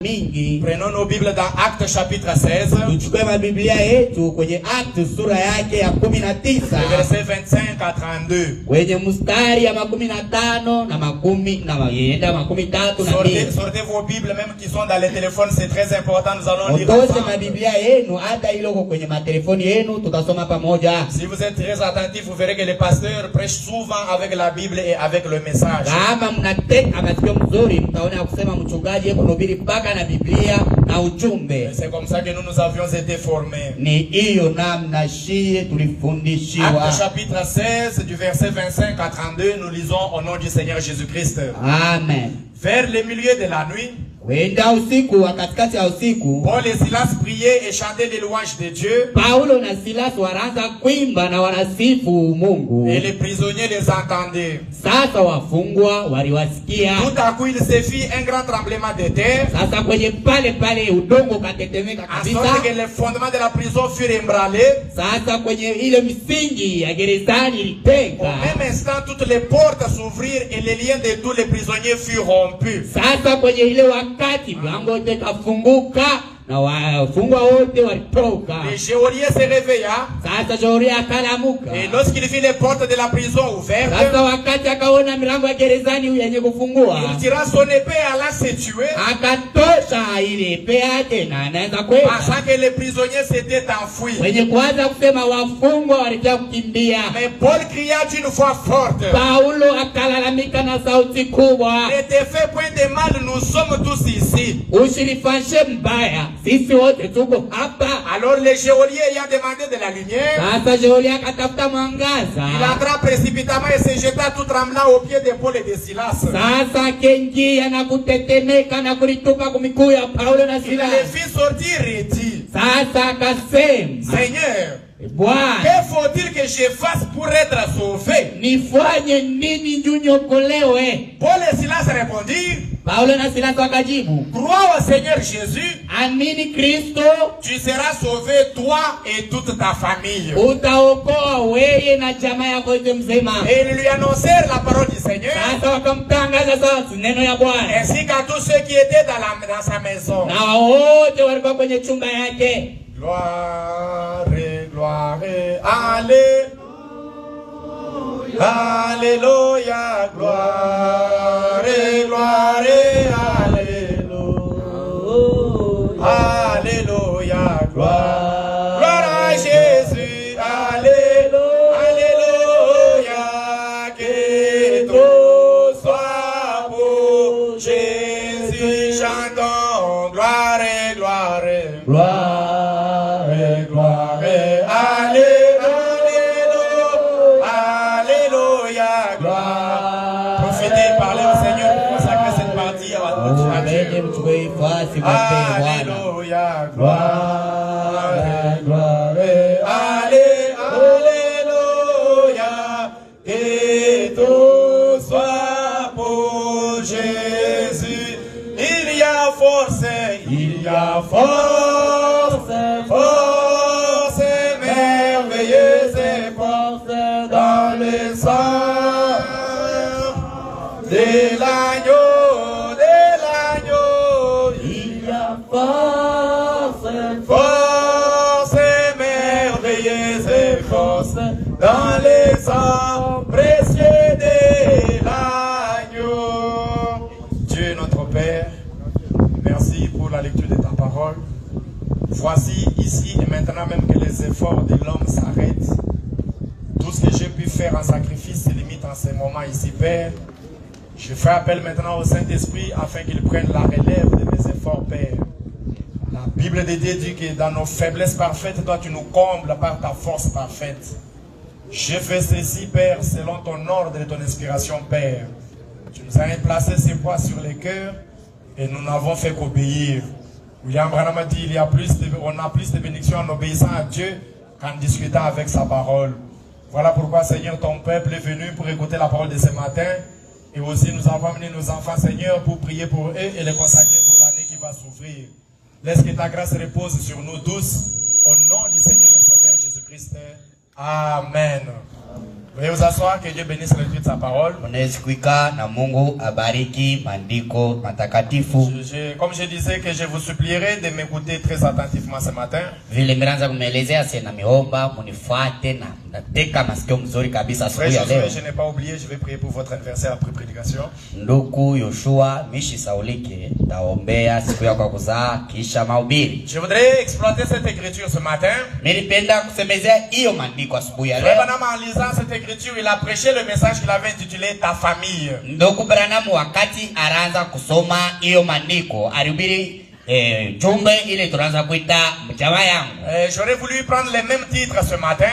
mingi. Prenons nos Bibles dans Actes chapitre 16. Tuchukue mabiblia yetu kwenye Actes sura yake ya 19. Verset 25 à 32. Kwenye mstari ya 15 na 13. Sortez vos Bibles même qui sont dans les téléphones, c'est très important, nous allons lire ensemble. Si vous êtes très attentif, vous verrez que les pasteurs prêchent souvent avec la Bible et avec le message. C'est comme ça que nous avions été formés. Actes chapitre 16 du verset 25 à 32, nous lisons au nom du Seigneur Jésus-Christ. Amen. Vers le milieu de la nuit, Paul et Silas priaient et chantaient les louanges de Dieu. Et les prisonniers les entendaient. Tout à coup, il se fit un grand tremblement de terre. En sorte que les fondements de la prison furent ébranlés. Au même instant, toutes les portes s'ouvrirent et les liens de tous les prisonniers furent rompus. Le geôlier se réveilla. Et lorsqu'il vit les portes de la prison ouvertes, il tira son épée et alla se tuer. Pensant que les prisonniers s'étaient enfuis. Mais Paul cria d'une voix forte: ne te fais point de mal, nous sommes tous ici. Alors le geôlier ayant demandé de la lumière, il entra précipitamment et se jeta tout tremblant aux pieds de Paul et de Silas. Il les fit sortir et dit: Seigneur, que faut-il que je fasse pour être sauvé? Paul et Silas répondirent: crois au Seigneur Jésus, tu seras sauvé, toi et toute ta famille. Et ils lui annoncèrent la parole du Seigneur, ainsi qu'à tous ceux qui étaient dans sa maison. Gloire, gloire, alléluia, alléluia, gloire, gloire, alléluia, alléluia, gloire, gloire à Jésus, alléluia, alléluia, que tout soit pour Jésus, chantons, gloire, gloire, gloire. Alléluia, gloire, gloire, alléluia, que tout soit pour Jésus. Il y a force, force merveilleuse et force dans le sang de l'agneau. Force merveilleuse et force dans les sangs précieux de l'agneau. Dieu notre Père, merci pour la lecture de ta parole. Voici ici et maintenant même que les efforts de l'homme s'arrêtent. Tout ce que j'ai pu faire en sacrifice se limite en ce moment ici, Père. Je fais appel maintenant au Saint-Esprit afin qu'il prenne la relève de mes efforts, Père. La Bible de Dieu dit que dans nos faiblesses parfaites, toi tu nous combles par ta force parfaite. Je fais ceci, Père, selon ton ordre et ton inspiration, Père. Tu nous as placé ces poids sur les cœurs et nous n'avons fait qu'obéir. William Branham a dit on a plus de bénédictions en obéissant à Dieu qu'en discutant avec sa parole. Voilà pourquoi, Seigneur, ton peuple est venu pour écouter la parole de ce matin. Et aussi nous avons amené nos enfants, Seigneur, pour prier pour eux et les consacrer pour l'année qui va s'ouvrir. Laisse que ta grâce repose sur nous tous. Au nom du Seigneur et Sauveur Jésus-Christ. Amen. Veuillez vous asseoir, que Dieu bénisse la lecture de sa parole. Na Mungu abariki maandiko matakatifu. Comme je disais, que je vous supplierai de m'écouter très attentivement ce matin. Vile miranza kumelezea sena miomba munifuate na nateka masikio mzuri kabisa asubuhi ya leo. Je n'ai pas oublié, je vais prier pour votre anniversaire après prédication. Ndugu Yoshua Mishi Saulike taombea siku yako ya kuzaa kisha mahubiri. Je voudrais exploiter cette écriture ce matin. Nilipenda kusemezea hiyo maandiko asubuhi ya leo. En lisant cette écriture, il a prêché le message qu'il avait intitulé Ta famille. Ndugu Branham wakati araanza kusoma hiyo maandiko alihubiri jumbe ile tunaanza kuita mjamaa yangu. J'aurais voulu prendre les mêmes titres ce matin.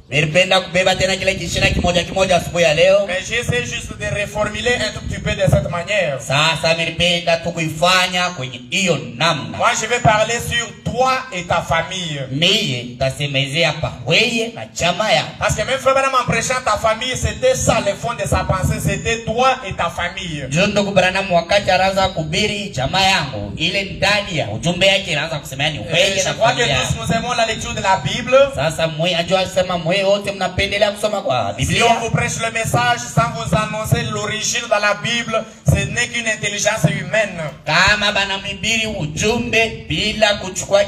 Nilipenda kubeba tena kile kishina kimoja asubuhi ya leo. Mais j'essaie juste de reformuler un tout petit peu de cette manière. Sasa nilipenda tukuifanya kwenye hiyo namna. Moi je vais parler sur toi et ta famille. Mie tasemezea pa wewe na chama ya. Parce que même Frère Branham en prêchant ta famille, c'était ça le fond de sa pensée, c'était toi et ta famille. Ndugu Branham wakati anaanza kuhubiri chama yangu, ile ndani ya ujumbe yake anaanza kusema ni wewe na familia. Je crois que tous nous aimons la lecture de la Bible. Sasa mwe ajua sema mwe wote mnapendelea kusoma kwa Biblia. Si on vous prêche le message sans vous annoncer l'origine dans la Bible, ce n'est qu'une intelligence humaine. Kama bana mhubiri ujumbe bila kuchukua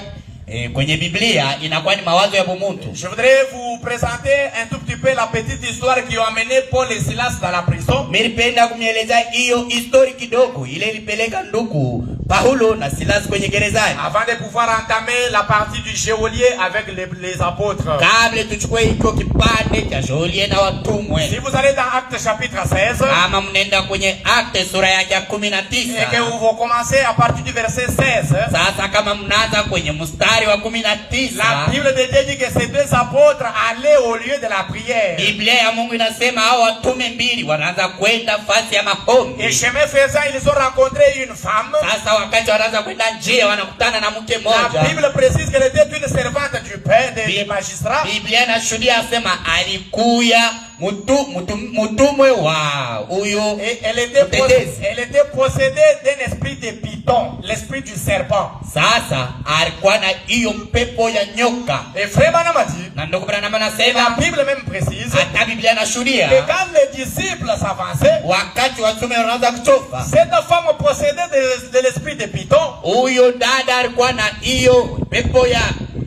kwenye Biblia inakuwa ni mawazo ya bumuntu. Je voudrais vous présenter un tout petit peu la petite histoire qui a amené Paul et Silas dans la prison. Nilipenda kumieleza hiyo history kidogo ile ilipeleka ndugu Paulo na Silas kwenye gerezani. Avant de pouvoir entamer la partie du geôlier avec les apôtres. Kabla tuchukue hiyo kipande cha geôlier na watumwe. Si vous allez dans Actes chapitre 16. Kama mnaenda kwenye Actes sura yake ya 19. Et que vous commencez à partir du verset 16. Sasa kama mnaanza kwenye mstari wa 19. La Bible de Dieu dit que ces deux apôtres allaient au lieu de la prière. Biblia ya Mungu inasema hao watume mbili wanaanza kwenda fasi ya maombi. Et chemin faisant, ils ont rencontré une femme. Sasa wakati wanaanza kwenda njia wanakutana na mke mmoja. La Bible précise qu'elle était une servante du père des magistrats. Biblia inashuhudia sema alikuya mutumwe wa huyo. Elle était possédée d'un esprit de python, l'esprit du serpent. Sasa alikuwa na hiyo pepo ya nyoka. Et Frère Branham a dit, na ndugu Branham anasema, la Bible même précise, hata Biblia inashuhudia, que quand les disciples s'avançaient, wakati watume wanaanza kutoka, cette femme possédée de l'esprit de python, huyo dada alikuwa na hiyo pepo ya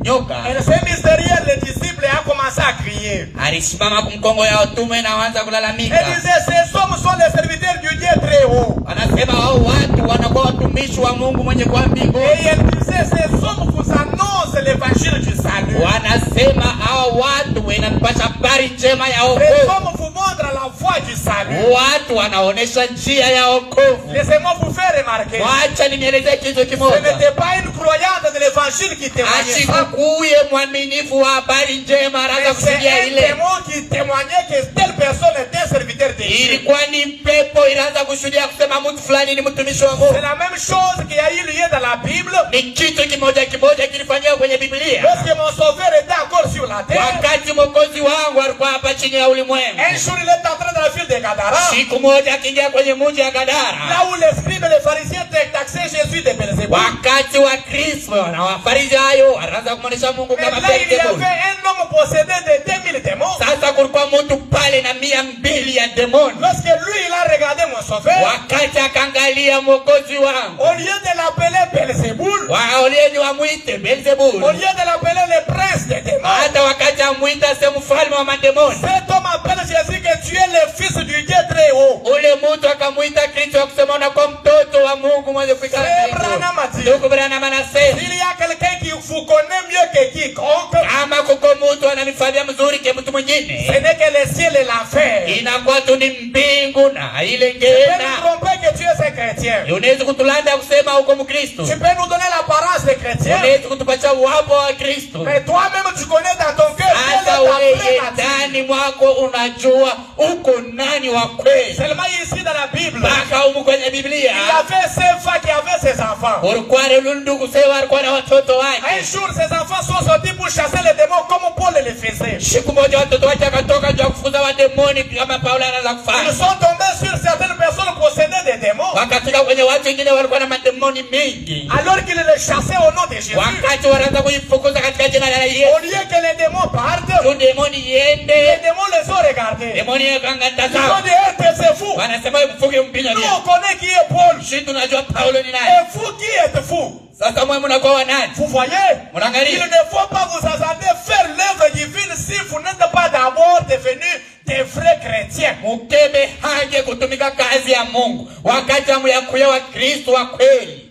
nyoka. Elle s'est mise derrière les disciples et a commencé à crier. Alisimama kumkongo ya watume na waanza kulalamika. Elle disait, ces hommes sont les serviteurs du Dieu très haut. Anasema hao watu wanakuwa watumishi wa Mungu mwenye kwa mbinguni. Et elle disait, ces hommes vous annoncent l'évangile du salut. Wanasema hao watu wanapasha habari njema ya wokovu. Ces hommes vous montrent la voie du salut. Watu wanaonesha njia ya wokovu. Laissez-moi vous faire remarquer. Wacha nieleze kitu kimoja. Ce n'était pas une croyante de l'évangile qui témoignait ça. Kuye mwaminifu wa habari njema anaanza kusikia ile. C'est un démon qui témoignait que telle personne était serviteur de Dieu. Ilikuwa ni pepo inaanza kushuhudia kusema mtu fulani ni mtumishi wa Mungu. C'est la même chose qui a eu lieu dans la Bible. Ni kitu kimoja kilifanyika kwenye Biblia. Lorsque mon sauveur était encore sur la terre. Wakati mwokozi wangu alikuwa hapa chini ya ulimwengu. Un jour il est entré dans la ville de Gadara. Siku moja akiingia kwenye mji wa Gadara. Là où les scribes et les pharisiens taxaient Jésus de Belzébul. Wakati wa Kristo na Wafarisayo wanaanza kumwonyesha Mungu kama Belzébul. Il y avait un homme possédé de 2000 démons. Sasa kulikuwa mtu pale na 200 ya demoni. Lorsque lui il a regardé mon sauveur. Wakati akaangalia mwokozi wangu. Au lieu de l'appeler Belzébul. Wamuite Belzebul. Au lieu de l'appeler le prince des démons. Hata wakati amuita sema mfalme wa mademoni. Cet homme appelle Jésus que tu es le fils du Dieu très haut. Ule mtu akamuita Kristo akisema unakuwa mtoto wa Mungu mwenye kufika mbinguni. Ndugu Branham anasema, il y a quelqu'un qui vous connaît mieux que quiconque. Kama kuko mtu ananifanyia mzuri ke mtu mwingine. Ce n'est que le ciel et l'enfer. Inakuwa tu ni mbingu na ile ngena. Tu peux nous tromper que tu es un chrétien. Unaweza kutulanda kusema uko Mkristo. Tu peux nous donner l'apparence de chrétien. Unaweza kutupatia uwapo wa Kristo. Mais toi-même tu connais dans ton cœur hata wewe ndani mwako unajua uko nani wa kweli. Seulement ici dans la Bible. Baka huko kwenye Biblia. Il avait ses femmes qui avaient ses enfants. Ulikuwa ndugu sewa alikuwa na watoto wake. Un jour ses enfants sont sortis pour chasser les démons comme Paul le faisait. Siku moja watoto wake wakatoka ndio kufukuza wademoni kama Paulo anaanza kufanya. Ils sont tombés sur certaines personnes possédées de démons, Wakatika kwenye watu wengine walikuwa na mademoni mengi. alors qu'ils les chassaient au nom de Jésus, Wakati wanaanza kuifukuza katika jina la au Yesu, lieu que les démons partent, tu demoni les iende, démons les ont regardés. demoni Ils ont yakangataza. dit, c'est fou. Wanasema mfuge mpinya Nous, dia. on connaît qui est Paul. Sisi tunajua Paulo ni nani. Et vous qui êtes fou. Sasa mwe mnakuwa wa nani? Vous voyez, il Mwangalia. ne faut pas vous attendre faire l'œuvre divine si vous n'êtes pas d'abord devenus des vrais chrétiens. Mukebe haje kutumika kazi ya Mungu wakati amuyakuya wa Kristo wa kweli.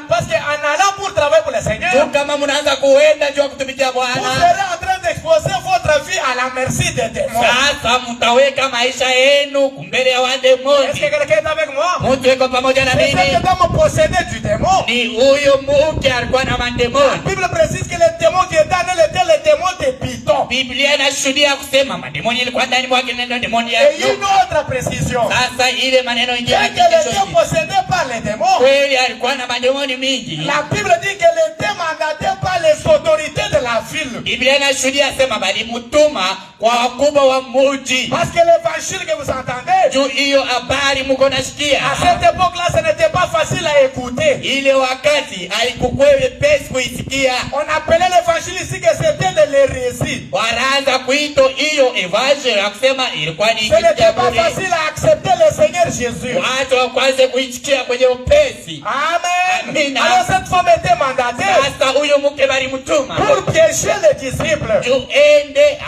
Parce qu'en allant pour travailler pour le Seigneur, Tu kama mnaanza kuenda juu ya kutumikia vous Bwana, serez en train d'exposer votre vie à la merci des démons. sasa mtaweka maisha yenu mbele ya Est-ce que wademoni. quelqu'un est avec moi? Mtu yuko pamoja na C'est mimi. cet homme possédé du démon. Ni huyo mke alikuwa na La mademoni. Bible précise que les démons qui étaient en elle étaient les démons de Python. Biblia inashuhudia kusema mademoni ilikuwa ndani mwake ndio demoni ya Et une autre précision. sasa ile maneno Bien ingine qu'elle était possédée par les démons, kweli alikuwa na mademoni mingi. la Bible dit qu'elle était mandatée par les autorités de la ville. Biblia inashuhudia sema balimutuma kwa wakubwa wa muji. Parce que l'évangile que vous entendez, Juu hiyo habari mko nasikia. à cette époque-là, ce n'était pas facile à écouter. Ile wakati haikuwa wepesi kuisikia. On appelait l'évangile ici que c'était de l'hérésie. Wanaanza kuito hiyo evangeli ya kusema ilikuwa ni Ce n'était pas bure. facile à accepter le Seigneur Jésus. Watu wakwanze kuisikia kwenye upesi. Amen. Amina. Alors cette femme était mandatée Sasa huyo mke balimutuma pour piéger les disciples. juu ende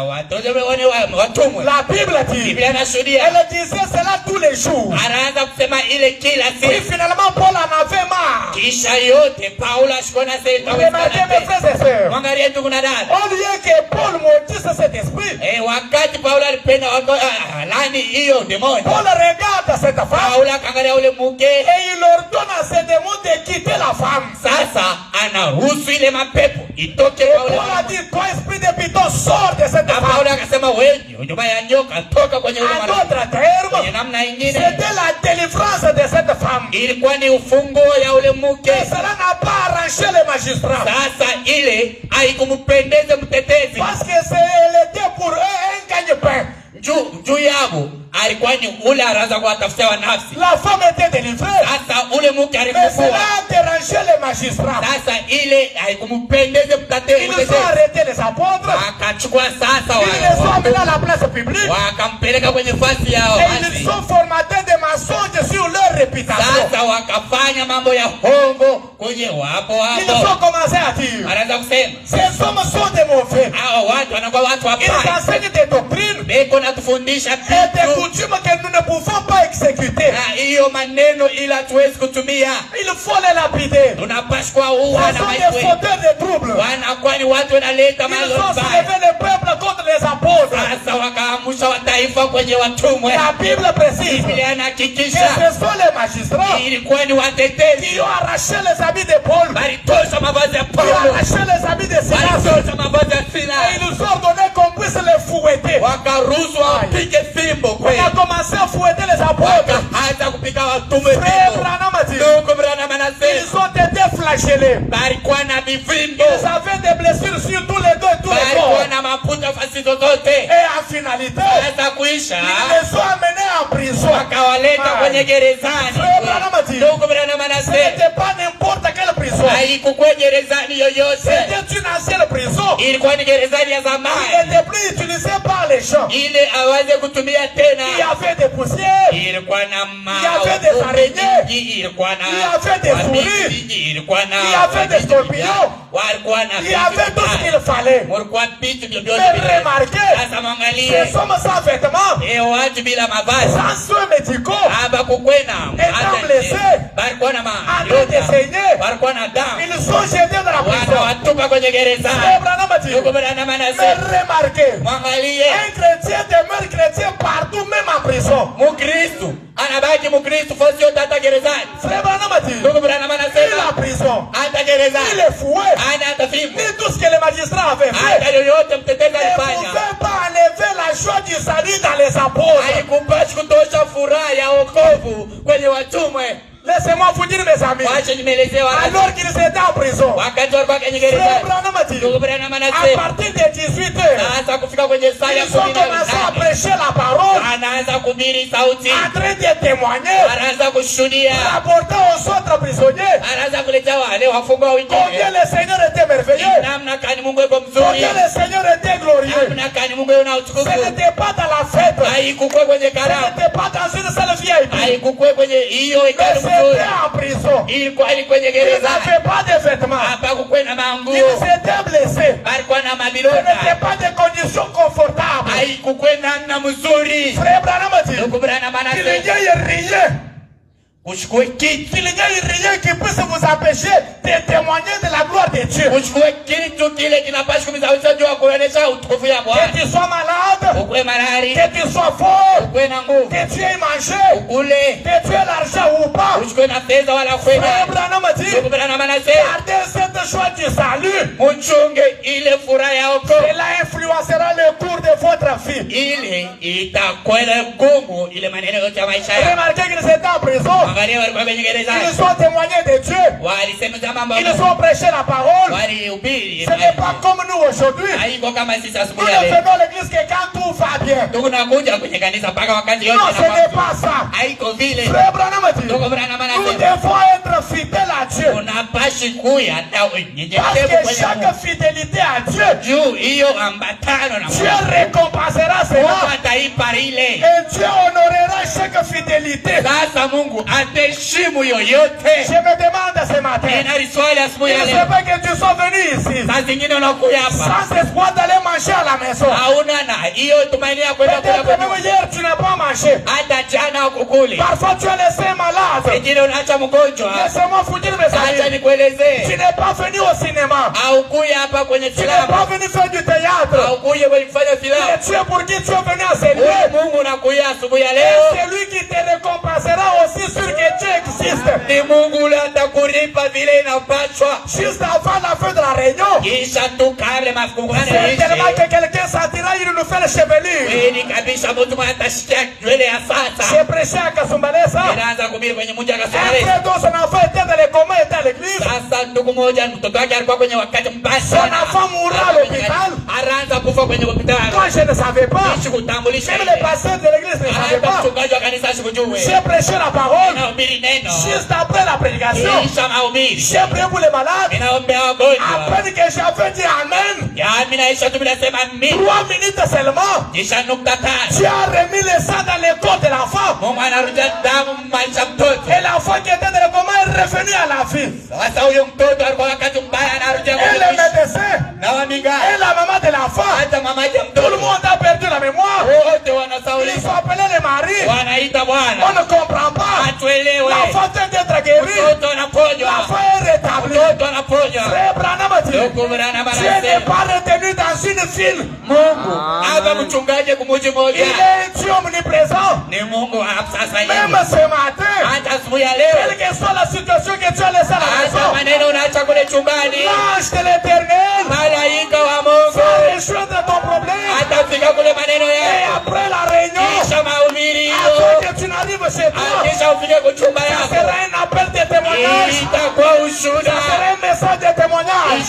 watoto watumwe. La Bible dit, Biblia inashuhudia elle disait cela tous les jours. anaanza kusema ile kila Et siku. finalement, Paul en avait marre. Kisha yote Paulo ashikona Remarquez mes frères et sœurs. mwangalie ndugu na dada. Au lieu que Paul maudisse cet esprit, Wakati Paulo alipenda lani hiyo demoni, Paul regarde cette femme Paulo akaangalia ule mke, et il ordonne à ces démons de quitter la femme. sasa anaruhusu ile mapepo itoke Et kwa ule Paul a mama. dit, toi esprit de Python, sors de cette Na Paulo femme. akasema wewe nyuma ya nyoka toka kwenye ule En mwanamke. d'autres termes, Kwenye namna nyingine c'était la délivrance de cette femme. ilikuwa ni ufunguo ya ule mke. Et cela n'a pas arrangé les magistrats. Sasa ile haikumpendeza mtetezi Parce que elle était pour eux un gagne-pain. juu yao alikuwa ni ule araza kuwatafutia wanafsi. La femme était délivrée. Sasa ule mke Mais alifungua. cela a dérangé les magistrats. Sasa ile haikumpendeza Ils ont arrêté les apôtres. akachukua sasa Ils les ont amenés à la place publique. wakampeleka kwenye fasi yao Et ils ont formaté des mensonges sur leur réputation. sasa wakafanya mambo ya hongo kwenye wapo Ils ont hapo. commencé à dire, Anaanza kusema ces hommes sont des mauvais. hao watu wanakuwa watu Ils wabaya, enseignent des doctrines beko natufundisha et des vitu coutumes que nous ne pouvons pas exécuter. na hiyo maneno ila hatuwezi kutumia. Il faut les lapider. Tunapashwa Ce uwa na sont des maisha fauteurs de troubles. wanakuwa ni watu wanaleta Ils mambo ont mbaya. soulevé le peuple contre les apôtres. Sasa wakaamusha wataifa kwenye watumwe. La Bible précise Biblia que inahakikisha ce sont les magistrats ilikuwa ni qui watetezi ont arraché les habits de Paul, walitosha mavazi ya qui ont Paulo, arraché les habits de Silas. walitosha mavazi ya Et Sila, ils nous ont donné qu'on puisse les fouetter. wakaruhusu wapige fimbo On kweli, a commencé à fouetter les apôtres. wakaanza kupiga watume Frère fimbo. Branham a dit, Ndugu Branham ils anasema ont été flagellés. balikuwa na mivimbo, Ils avaient des blessures sur tous les dos et tous les balikuwa corps. na mafuta fasi zozote. Et en finalité, Sasa kuisha ils les ont amenés en prison. wakawaleta kwenye gerezani. Frère Branham a dit, Ndugu Branham ce anasema n'était pas n'importe quelle prison. haikukuwa gerezani yoyote, C'était une ancienne prison. ilikuwa ni gerezani ya Il zamani n'était plus utilisé par les gens. ile aweze kutumia Il y tena. avait des poussières. Ilikuwa na avait des araignées. ilikuwa na Il y avait des wadudu, souris. ilikuwa na Il y avait des scorpions. walikuwa na Il y avait tout ce qu'il fallait. mulikuwa vitu vyovyote Mais vile. remarquez, Sasa mwangalie ces hommes sans vêtements, watu bila mavazi sans soins médicaux, hapa kukwena blessés. balikuwa na en train de saigner, balikuwa na damu, ils sont jetés dans la prison. wanawatupa kwenye Frère gerezani. Branham a dit, Ndugu Branham mais anasema remarquez, mwangalie un chrétien demeure chrétien partout, même en prison. Mukristo anabaki Mukristo fasi yote hata gerezani. Frère Branham a dit, Ndugu Branham ni anasema la prison, hata ni gerezani les fouets, hana hata fimbo, ni tout ce que les magistrats avaient fait. hata yoyote mtetezi Ne alifanya. pouvait pas enlever la joie du salut dans les apôtres. Haikumpashi kutosha furaha ya wokovu kwenye watumwe. Laissez-moi vous dire, mes amis. Alors Alors qu'ils étaient en prison. Frère Branham a dit, à partir de 18 heures, ils ont commencé à prêcher la parole, en train de témoigner, rapportant aux autres prisonniers combien le Seigneur était merveilleux, combien le Seigneur était glorieux. Ce n'était pas dans la fête, ce n'était pas dans une salle VIP, mais c'était en prison. Ils n'avaient pas de vêtements, ils étaient blessés, ce n'était pas des conditions confortables. Frère Branham a dit, il n'y a rien, qu'il n'y ait rien qui puisse vous empêcher de témoigner de la gloire de Dieu. Que tu sois malade, que tu sois fort, que tu aies mangé, que tu aies l'argent ou pas. Frère Branham a dit, gardez cette joie du salut. Cela influencera le cours de votre vie. Remarquez qu'ils étaient en prison. Ils ont témoigné de Dieu. Ils ont prêché la parole. Ce n'est pas comme nous aujourd'hui. Nous ne venons à l'église que quand tout va bien. Non, ce n'est pas ça. Frère Branham a dit, nous devons être fidèles à Dieu. Parce que chaque fidélité à Dieu, Dieu récompensera cela. Et Dieu honorera chaque fidélité. Je me demande ce matin, il ne sait pas que tu sois venu ici sans espoir d'aller manger à la maison. Peut-être même hier tu n'as pas mangé. Parfois tu es laissé malade. Laissez-moi vous dire mes amis, tu n'es pas venu au cinéma, tu n'es pas venu faire du théâtre, mais tu es pour qui tu es venu à ce lieu. Et c'est lui qui te récompensera aussi sur que Dieu existe. Juste avant la fin de la réunion, c'est tellement que quelqu'un sentira il nous fait le chevelure. J'ai prêché à Kasumbalesa. Après tout, son enfant était dans les comas, était à l'église. Son enfant mourra à l'hôpital. Quand je ne savais pas, même les pasteurs de l'église ne savaient pas. J'ai prêché la parole. Juste après la prédication, j'ai prié pour les malades. À peine que j'avais dit Amen, 3 minutes seulement, tu as remis le sang dans les côtes de l'enfant. Et l'enfant qui était dans le coma est revenu à la vie. Et le médecin, et la maman de l'enfant, tout le monde a perdu la mémoire. Ils sont appelés les maris. On ne comprend pas. L'enfant vient d'être guéri. L'enfant est rétabli. Frère Branham a dit, Dieu n'est pas retenu dans une ville. Il est un Dieu omniprésent. Même ce matin, quelle que soit la situation que tu as laissée à la maison, l'ange de l'Éternel va résoudre ton problème. Et après la réunion, avant que tu n'arrives chez toi, ça sera un appel de témoignage. Ça sera un message de témoignage. Je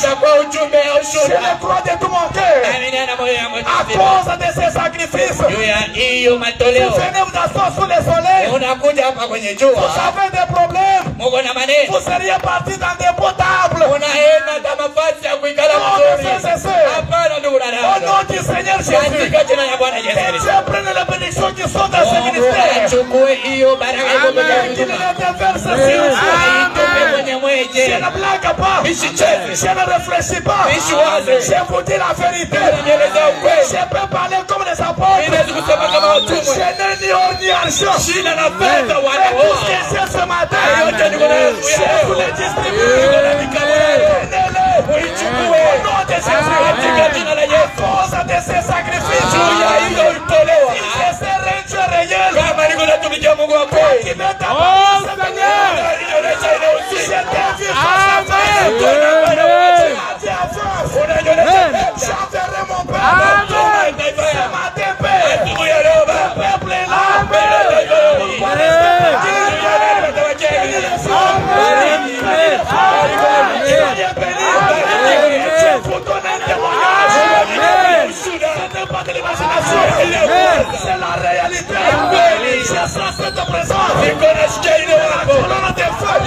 le crois de tout mon cœur. À cause de ces sacrifices, vous venez vous asseoir sous le soleil. Vous avez des problèmes. Vous seriez parti dans des beaux tables. Au nom du Seigneur Jésus, que Dieu prenne les bénédictions qui sont dans ce ministère. Qu'il les déverse sur vous. Je ne blague pas. Je ne réfléchis pas. Je vous dis la vérité. Je peux parler comme les apôtres. Je n'ai ni or ni argent. Mais tout ce que j'ai ce matin, je vous le distribue. Au nom de Jésus, à cause de ces sacrifices, il se rend réel. Qui met ta parole, Seigneur. Je t'invite à faire. J'enverrai mon peuple. Ce matin, Père. Le peuple est là. Pour rester. C'est la réalité. Je sens cette présence. La colonne des feux.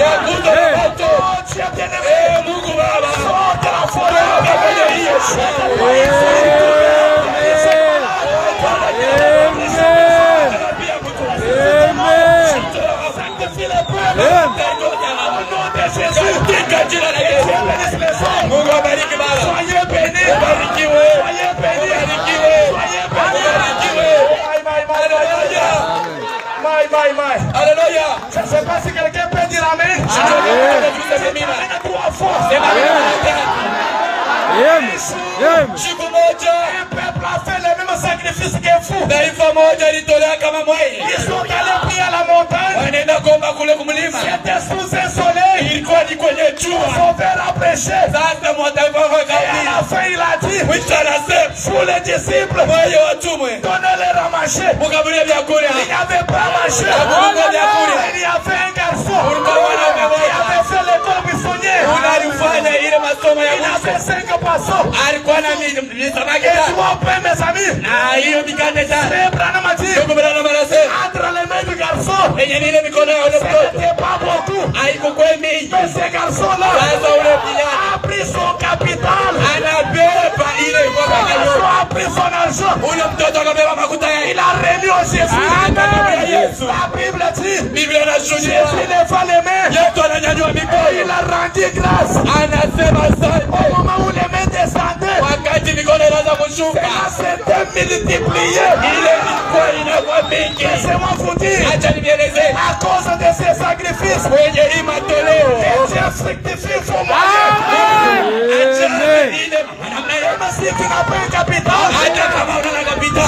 Dieu bien-aimé. Sors de la soyez bénis. Alléluia. Je ne sais pas si quelqu'un peut dire amen. Trois fois. Un peuple a fait le même sacrifice que vous. Ils sont allés prier à la montagne. C'était sous un soleil. Son père a prêché. Et à la fin il a dit, pour les disciples, donnez-leur à manger. Il n'y avait pas à manger. Il y avait un garçon qui avait fait l'école buissonnière. Il avait 5 passants. Et toi, mes amis, c'est Branham a dit, entre les mains du garçon, c'était pas beaucoup. Mais ce garçon-là a pris son capital. Il a pris son argent. Il a remis au Jésus. La Bible dit, Jésus leva les mains. Il a rendu grâce. Au moment où les mains descendaient, cela s'était multiplié. Laissez-moi vous dire, à cause de ces sacrifices, Dieu fructifie vos moyens. Même si tu n'as pas un capital,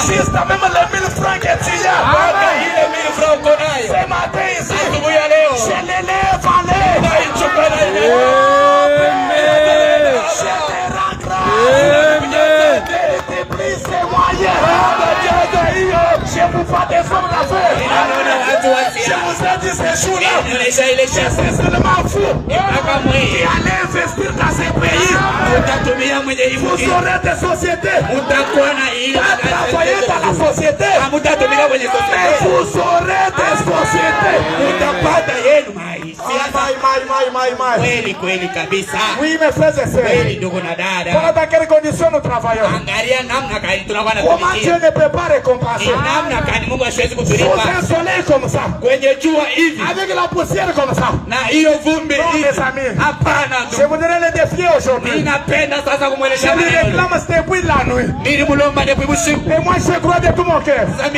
juste même les 1000 francs que tu as, ce matin ici, je l'élève en l'air. Je te rends grâce. Multiplie ses moyens. Je vous vois des hommes d'affaires. Je vous ai dit ces jours-là. C'est seulement vous qui allez investir dans ces pays. Vous aurez des sociétés. Vous travaillez dans la société. Mais vous aurez des sociétés. Oui, mes frères et sœurs. Voilà dans quelles conditions nous travaillons. Comment Dieu ne peut pas récompenser. Sous un soleil comme ça, avec la poussière comme ça. Non, mes amis, je voudrais le défier aujourd'hui. Je lui réclame depuis la nuit. Et moi je crois de tout mon cœur. Si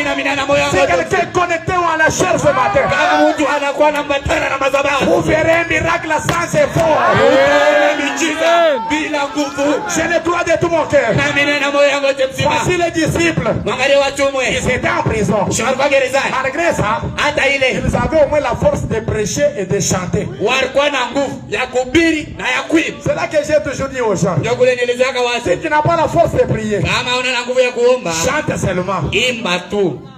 quelqu'un est connecté à la chair ce matin, vous verrez un miracle sans effort. Je le crois de tout mon cœur. Voici les disciples. Ils étaient en prison. Malgré ça, ils avaient au moins la force de prêcher et de chanter. C'est là que j'ai toujours dit aux gens, si tu n'as pas la force de prier, chante seulement.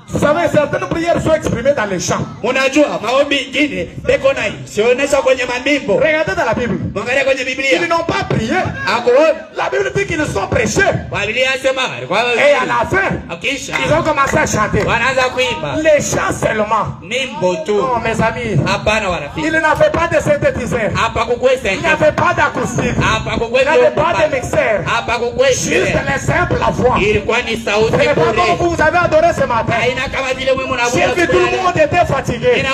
Vous savez, certaines prières sont exprimées dans les chants. Regardez dans la Bible. Ils n'ont pas prié. La Bible dit qu'ils sont prêchés. Et à la fin, ils ont commencé à chanter. Les chants seulement. Non, mes amis, ils n'avaient pas de synthétiseur. Il n'y avait pas d'acoustique. Il n'y avait pas de mixeur. Juste les simples voix. C'est pas comme vous avez adoré ce matin. J'ai vu tout le monde était fatigué. Mais 2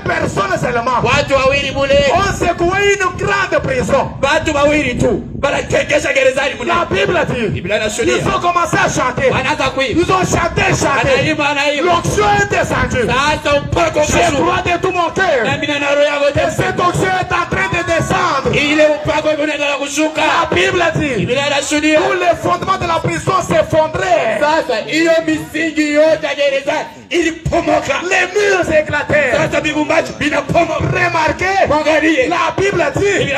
personnes seulement ont secoué une grande prison. La Bible dit, ils ont commencé à chanter. Ils ont chanté. L'onction est descendue. Je crois de tout mon cœur. Et cette onction est en train de descendre. La Bible dit, tous les fondements de la prison s'effondraient. Les murs éclatèrent. Remarquez, la Bible dit que les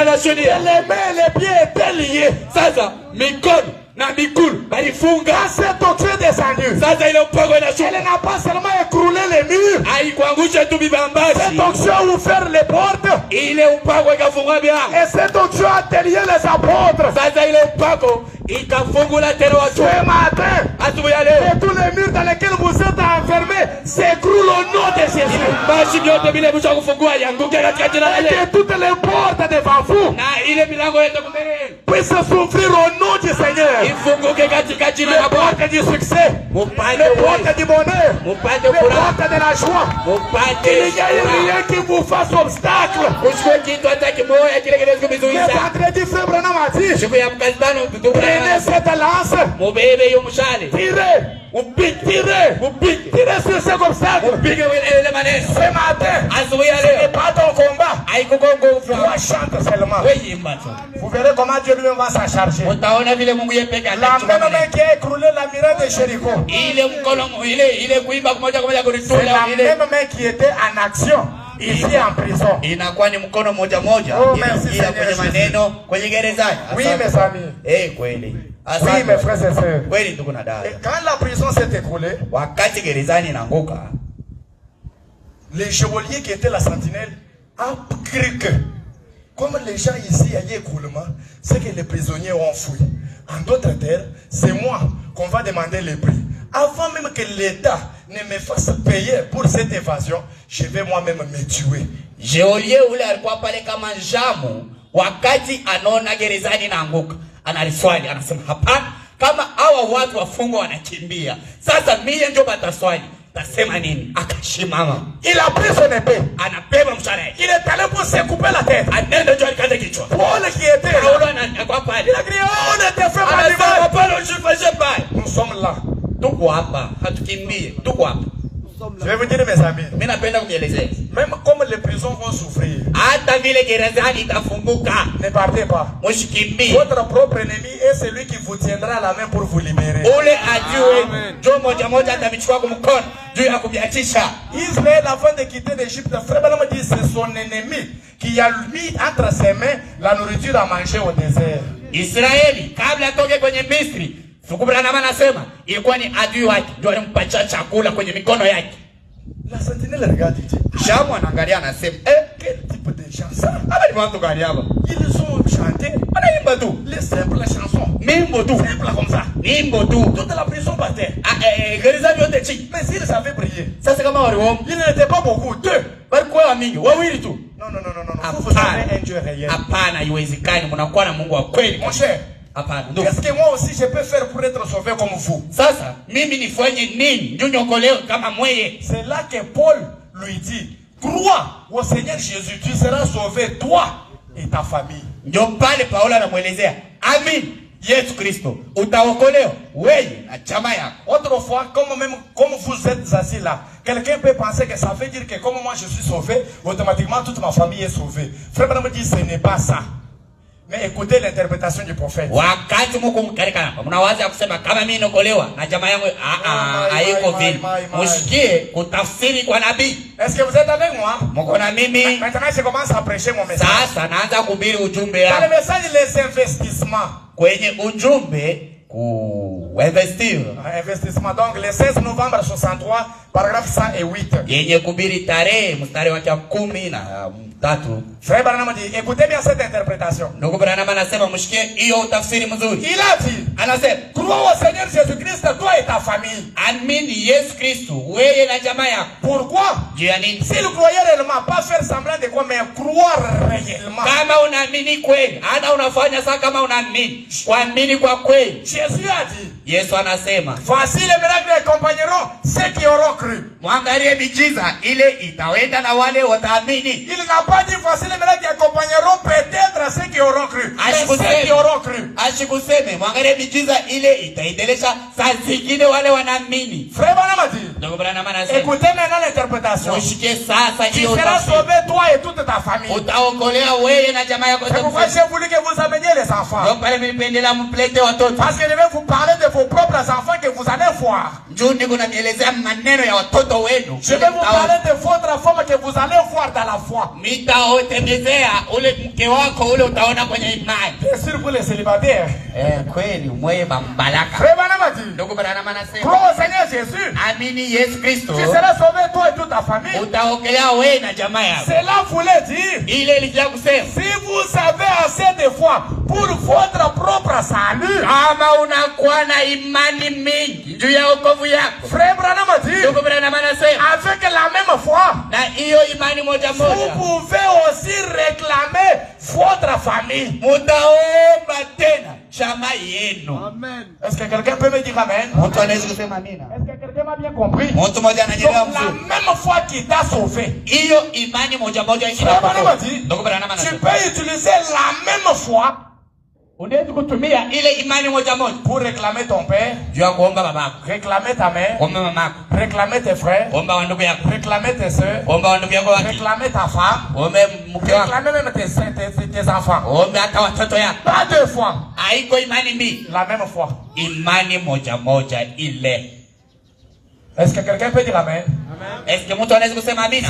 mains et les pieds étaient liés. Quand cette onction est descendue, elle n'a pas seulement écroulé les murs. Haikuangusha tu vibambazi. Cette onction a ouvert les portes. Ile upako ikafungua milango. Et cette onction a délié les apôtres. Sasa ile upako ikafungula tena watu. Ce matin, Asubuhi ya leo, et tous les murs dans lesquels vous êtes enfermés s'écroulent au nom de Jésus. basi vyote vile mwisho kufungua yanguke katika jina la Et Yesu. que toutes les portes devant vous Na ile milango yote mbele puissent s'ouvrir au nom du Seigneur. ifunguke katika jina Les la Bwana. portes du succès, Mupate les uwezo, portes du bonheur, mupate les furaha, portes de la joie. mupate Il n'y a furaha. rien qui vous fasse obstacle. Usiwe kitu hata kimoja kile kinaweza Le kumizuiza. vendredi, frère Branham a dit, Siku ya mkazano prenez cette lance, mubebe hiyo mshale. tirez, tirez sur ces obstacles. Upige ile maneno. Ce matin, Asubuhi ya ce n'est leo pas ton combat. haikuko nguvu. Toi, chante seulement. Wewe imba tu. Vous verrez comment Dieu lui-même va s'en charger. Utaona vile Mungu yeye peke La atachukua même maneno. main qui a écroulé la muraille de Jéricho, Ile mkono ile kuimba moja kwa moja c'est kulitula la ile même main qui était en action ici en prison. inakuwa ni mkono moja moja Oh, merci, ila Seigneur kwenye Jésus. maneno kwenye gerezani. Oui, Asante. mes amis. Kweli. Oui, mes frères et sœurs. Kweli ndugu na dada. Et quand la prison s'est écroulée, Wakati gerezani inaanguka, le geôlier qui était la sentinelle a cru que, comme les gens ici, il y a eu écroulement, c'est que les prisonniers ont fui. En d'autres termes, c'est moi qu'on va demander les prix. Avant même que l'État ne me fasse payer pour cette évasion, je vais moi-même me tuer. Geolie ule alikuwa pale kama njamu, wakati anaona gerezani inaanguka, analiswali, anasema hapana, kama hawa watu wafungwa wanakimbia, sasa mie ndio bataswali, tasema nini? Akashimama. Il a pris son épée. Anabeba mshale. Il est allé pour se couper la tête. Anaenda ndio alikata kichwa. Paul qui était là, Paulo anakuwa pale. il a crié, oh, ne te fais pas Anasema du mal. Paulo usifanye baya. Nous sommes là. Tuko hapa, hatukimbie. Tuko hapa. Je vais vous dire, mes amis, Mimi napenda kuelezea. même comme les prisons vont souffrir, Hata vile gerezani itafunguka, ne partez pas. msikimbie. Votre propre ennemi est celui qui vous tiendra la main pour vous libérer. Ule ajue ndio moja moja atamichukua kwa mkono juu ya kubiatisha. Israël, avant de quitter l'Égypte, frère Branham dit c'est son ennemi qui a mis entre ses mains la nourriture à manger au désert. Israeli kabla atoke kwenye Misri, Branham anasema ilikuwa ni adui wake ndio alimpatia chakula kwenye mikono yake. La sentinelle regarde et dit, Shamu anaangalia anasema, quel type de chanson? hapa ni watu gani hapa? Ils ont chanté Wanaimba tu. les simples chansons. Mimbo tu. Simple comme ça. Mimbo tu. Toute la prison par terre. Gerezani yote chini. Mais s'ils avaient prié, Sasa kama waliomba, ils n'étaient pas beaucoup, deux. walikuwa wamingi, wawili tu. Non, non, non, non, non. Vous avez un Dieu réel. Hapana, haiwezekani mnakuwa na Mungu wa kweli. Mon cher, Hapana, ndugu. qu'est-ce que moi aussi je peux faire pour être sauvé comme vous? Sasa mimi nifanye nini ndio niokolewe kama mweye? C'est là que Paul lui dit, crois au Seigneur Jésus, tu seras sauvé, toi et ta famille. Ndio pale Paulo anamuelezea, amin, Yesu Kristo, utaokolewa wewe na chama yako. Autrefois, comme vous êtes assis là, quelqu'un peut penser que ça veut dire que comme moi je suis sauvé, automatiquement toute ma famille est sauvée. Frère Branham dit, ce n'est pas ça. Mais écoutez l'interprétation du prophète. Wakati mko mkarika hapa, mnawaza kusema kama mimi niokolewa na jamaa yangu, haiko vile. Msikie kutafsiri kwa nabii. Est-ce que vous êtes avec moi? Mko na mimi. Maintenant, je commence à prêcher mon message. Sasa naanza kuhubiri ujumbe Dans le wangu. message, les investissements. Kwenye ujumbe kuinvestir. Investissement. Donc, le 16 novembre 63, paragraphe 108. Yenye kubiri tarehe mstari wake 13. Frère Branham dit, écoutez bien cette interprétation. Ndugu Branham anasema mshikie hiyo utafsiri mzuri. Il a dit, Anasema, crois au Seigneur Jésus-Christ, toi et ta famille. amini Yesu Kristo wewe na jamaa yako. Pourquoi? Juu ya nini? S'il croyait réellement, pas faire semblant de quoi, mais croire réellement. Kama unaamini kweli, hata unafanya saa kama unaamini. Kuamini kwa kweli. Jésus a dit, Yesu anasema, voici les miracles accompagneront ceux qui auront cru. mwangalie miujiza ile itawenda na wale wataamini. Il n'a pas dit voici les miracles qui accompagneront peut-être ceux qui auront cru. Mais ceux qui auront cru. Ashikuseme, mwangalie miujiza ile itaidelesha saa zingine wale wanaamini. Frère Branham a dit, Ndugu Branham anasema, écoutez maintenant l'interprétation. mshikie sasa Tu hiyo seras utafsiri. sauvé toi et toute ta famille. Utaokolewa wewe na jamaa yako. C'est pourquoi j'ai voulu que vous ameniez les les enfants. Ndio pale nilipendela mplete watoto. Parce que je vais vous parler de vos propres enfants que vous allez voir. Njoo niko namielezea maneno ya watoto wenu. Je vais vous parler de votre femme que vous allez voir dans la foi. Nitaotembezea ule mke wako ule utaona kwenye imani. Bien sûr pour les célibataires. Kweli mwe bambalaka. Frère Banamati. Ndugu Branham anasema. Crois au Seigneur Jésus. Amini Yesu Kristo. Tu seras sauvé toi et toute ta famille. Utaogelea wewe na jamaa yako. Cela voulait dire. Ile ilikuwa kusema. Si vous avez assez de foi pour votre propre salut. Kama unakuwa na imani mingi juu ya wokovu yako. Frère Branham a dit. Ndugu Branham anasema. Avec la même foi. Na hiyo imani moja moja. Vous pouvez aussi réclamer votre famille. Mutaomba tena jamaa yenu. Amen. Est-ce que quelqu'un peut me dire amen? Mtu anaweza kusema amina. Est-ce que quelqu'un m'a bien compris? Mtu mmoja ananielewa vizuri. La même foi qui t'a sauvé. Hiyo imani moja moja inakuokoa. Ndugu Branham anasema. Tu peux utiliser la même foi. Unaweza kutumia ile imani moja moja pour réclamer ton père, juu ya kuomba babako, réclamer ta mère, omba mamako, réclamer tes frères, omba wa ndugu yako, réclamer tes sœurs, omba wa ndugu yako, réclamer ta femme, omba mke wako, réclamer même tes enfants. Omba hata watoto yako. Pas deux fois. Haiko imani mbili. La même fois. Imani moja moja ile. Est-ce que quelqu'un peut dire amen? Est-ce que mtu anaweza kusema amina?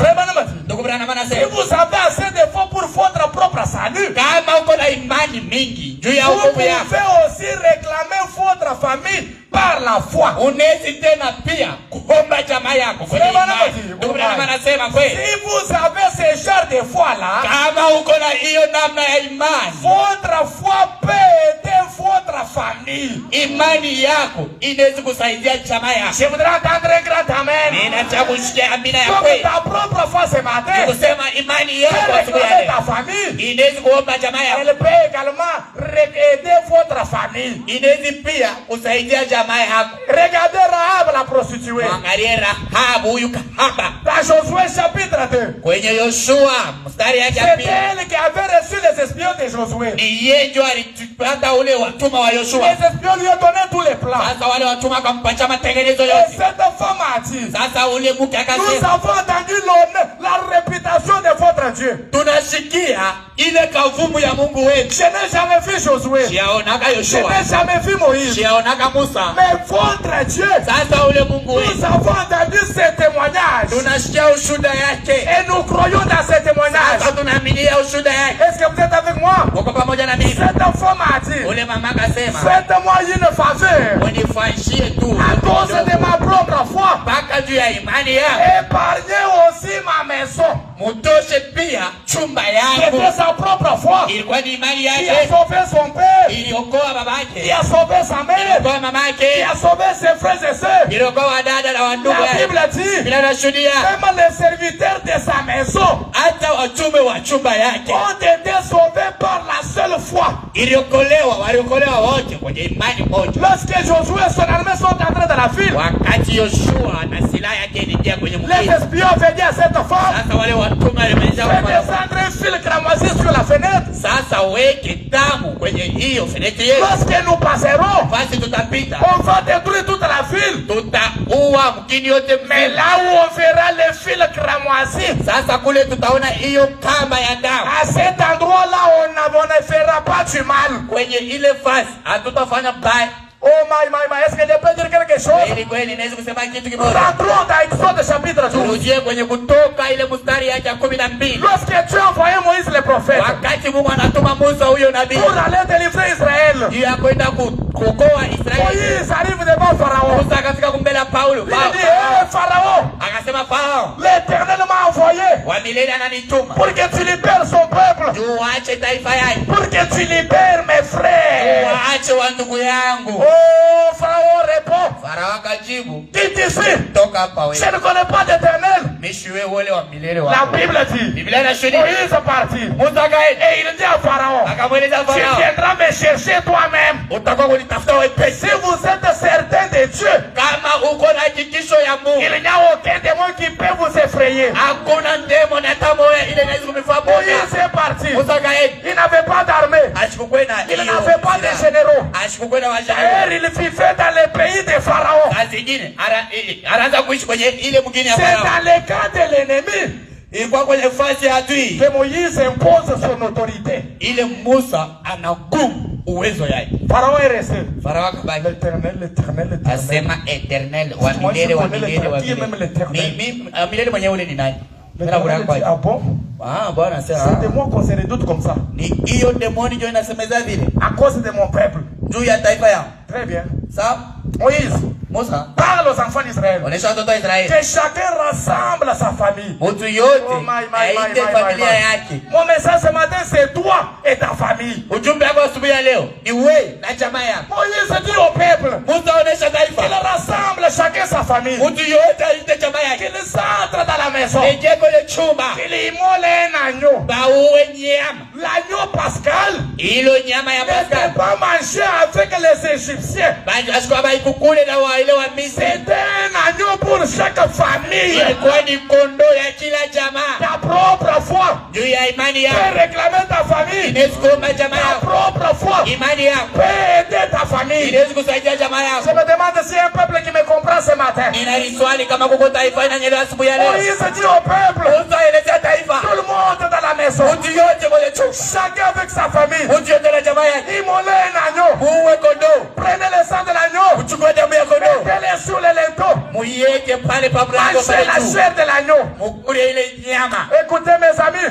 Ndugu Branham anasema. Si vous avez assez de foi pour votre propre salut, kama uko na imani mingi juu ya wokovu yako, vous pouvez aussi réclamer votre famille par la foi. Unaweza tena pia kuomba jamaa yako kwa imani. Ndugu Branham anasema kweli. Si vous avez ce genre de foi là, kama uko na hiyo namna ya imani, votre foi peut aider votre famille. Imani yako inaweza kusaidia jamaa yako. Je voudrais entendre un grand amen. Ninataka kusikia amina ya kweli. Ta propre foi ce matin. Kusema imani yako pour ta famille. Inaweza kuomba jamaa yako. Elle peut également aider votre famille. Inaweza pia kusaidia jamaa yako. Regardez Rahab la prostituée. Angalia Rahab huyu kahaba. Dans Josué chapitre 2. Kwenye Yoshua mstari ya pili. C'est elle qui avait reçu les espions de Josué. Ni yeye ndio alipata ule watuma wa Yoshua. Les espions lui ont donné tous les plans. Sasa wale watuma akampatia matengenezo yote. Et cette femme a dit. Sasa ule mke akasema. Nous avons entendu la réputation de votre Dieu. Tunasikia ile kavumu ya Mungu wetu. Je n'ai jamais vu Josué. Siaonaka Yoshua. Je n'ai jamais vu Moïse. Siaonaka Musa. Mais votre Dieu. Sasa ule Mungu wetu. Nous avons entendu ces témoignages. Tunasikia ushuhuda yake. Et nous croyons dans ces témoignages. Sasa tunaaminia ushuhuda yake. Est-ce que vous êtes avec moi? Uko pamoja na mimi? Cette femme a dit. Ule mama akasema. Faites-moi une faveur. Unifanyie tu. À cause de ma propre foi. Paka juu ya imani yako. Épargnez aussi ma maison. Mutoshe pia chumba yako. C'était sa propre foi. Ilikuwa ni imani yake. Il a sauvé son père. Iliokoa babake. Il a sauvé sa mère. Iliokoa mamake. Il a sauvé ses frères et sœurs. Iliokoa dada na wandugu La yake. Bible dit. Bila nashuhudia. Même les serviteurs de sa maison. Hata wachumbe wa chumba yake. Ont été sauvés par la seule foi. Iliokolewa, waliokolewa wote kwenye imani moja. Lorsque Josué et son armée sont entrés dans la ville. Wakati Yoshua na silaha yake iliingia kwenye mji. Les espions venaient à cette femme. Sasa wale watuma walimaliza descendre un fil cramoisi sur la fenêtre. Sasa weke damu kwenye hiyo fenêtre yetu. Lorsque nous passerons, basi tutapita. On va détruire toute la ville. Tutaua mkini yote. Mais là où on verra le fil cramoisi, sasa kule tutaona hiyo kamba ya damu. À cet endroit là on ne fera pas du mal. Kwenye ile fasi hatutafanya baya. Oh my, est-ce que je peux dire quelque chose? Rentrons dans Exode chapitre 12. Lorsque Dieu a envoyé Moïse le prophète pour aller délivrer Israël, Moïse arrive devant Pharaon. Il dit, Pharaon, l'Éternel m'a envoyé pour que tu libères son peuple, pour que tu libères mes frères. Oh, Pharaon répond. Dites ici, je ne connais pas d'Éternel. La Bible dit, Moïse est parti. Et il dit à Pharaon, tu viendras me chercher toi-même. Si vous êtes certain de Dieu, il n'y a aucun démon qui peut vous effrayer. Moïse est parti. Il n'avait pas d'armée. Il n'avait pas de généraux. D'ailleurs, il vivait dans le pays de Pharaon. C'est dans le cas de l'ennemi que Moïse impose son autorité. uwezo yake. Pharaon est resté. Farao akabaki. L'éternel. Asema eternel wa milele wa milele wa milele. Milele mwenyewe ule ni nani? Ah bon? Ah, bon, c'est des mots qu'on se redoute comme ça. À cause de mon peuple. Très bien. Ça, Moïse, parle aux enfants d'Israël. Que chacun rassemble sa famille. Mon message ce matin, c'est toi et ta famille. Moïse dit au peuple qu'il rassemble chacun sa famille. Qu'il entre dans la maison. Qu'il immole un agneau. L'agneau pascal n'était pas mangé avec les Égyptiens. C'était un agneau pour chaque famille. Ta propre foi peut réclamer ta famille. Ta propre foi peut aider ta famille. Je me demande si un peuple qui me comprend ce matin. Moïse dit au peuple, tout le monde dans la maison, chacun avec sa famille, immolez un agneau, prenez le sang de l'agneau, mettez-les sous les linteaux, mangez la chair de l'agneau. Écoutez mes amis,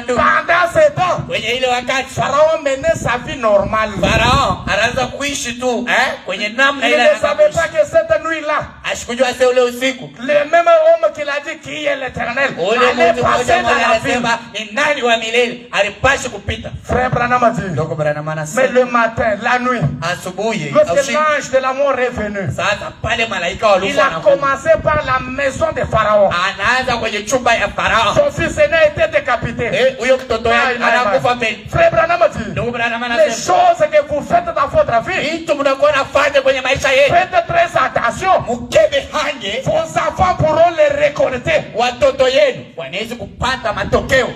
pendant ce temps, Pharaon menait sa vie normale. Il ne savait pas que cette nuit-là, le même homme qui l'a dit qui est l'Éternel allait passer dans la ville. Frère Branham a dit, mais le matin, la nuit, lorsque l'ange de la mort est venu, il a commencé par la maison de Pharaon. Son fils aîné a été décapité. Frère Branham a dit, les choses que vous faites dans votre vie, faites très attention. Vos enfants pourront les récolter.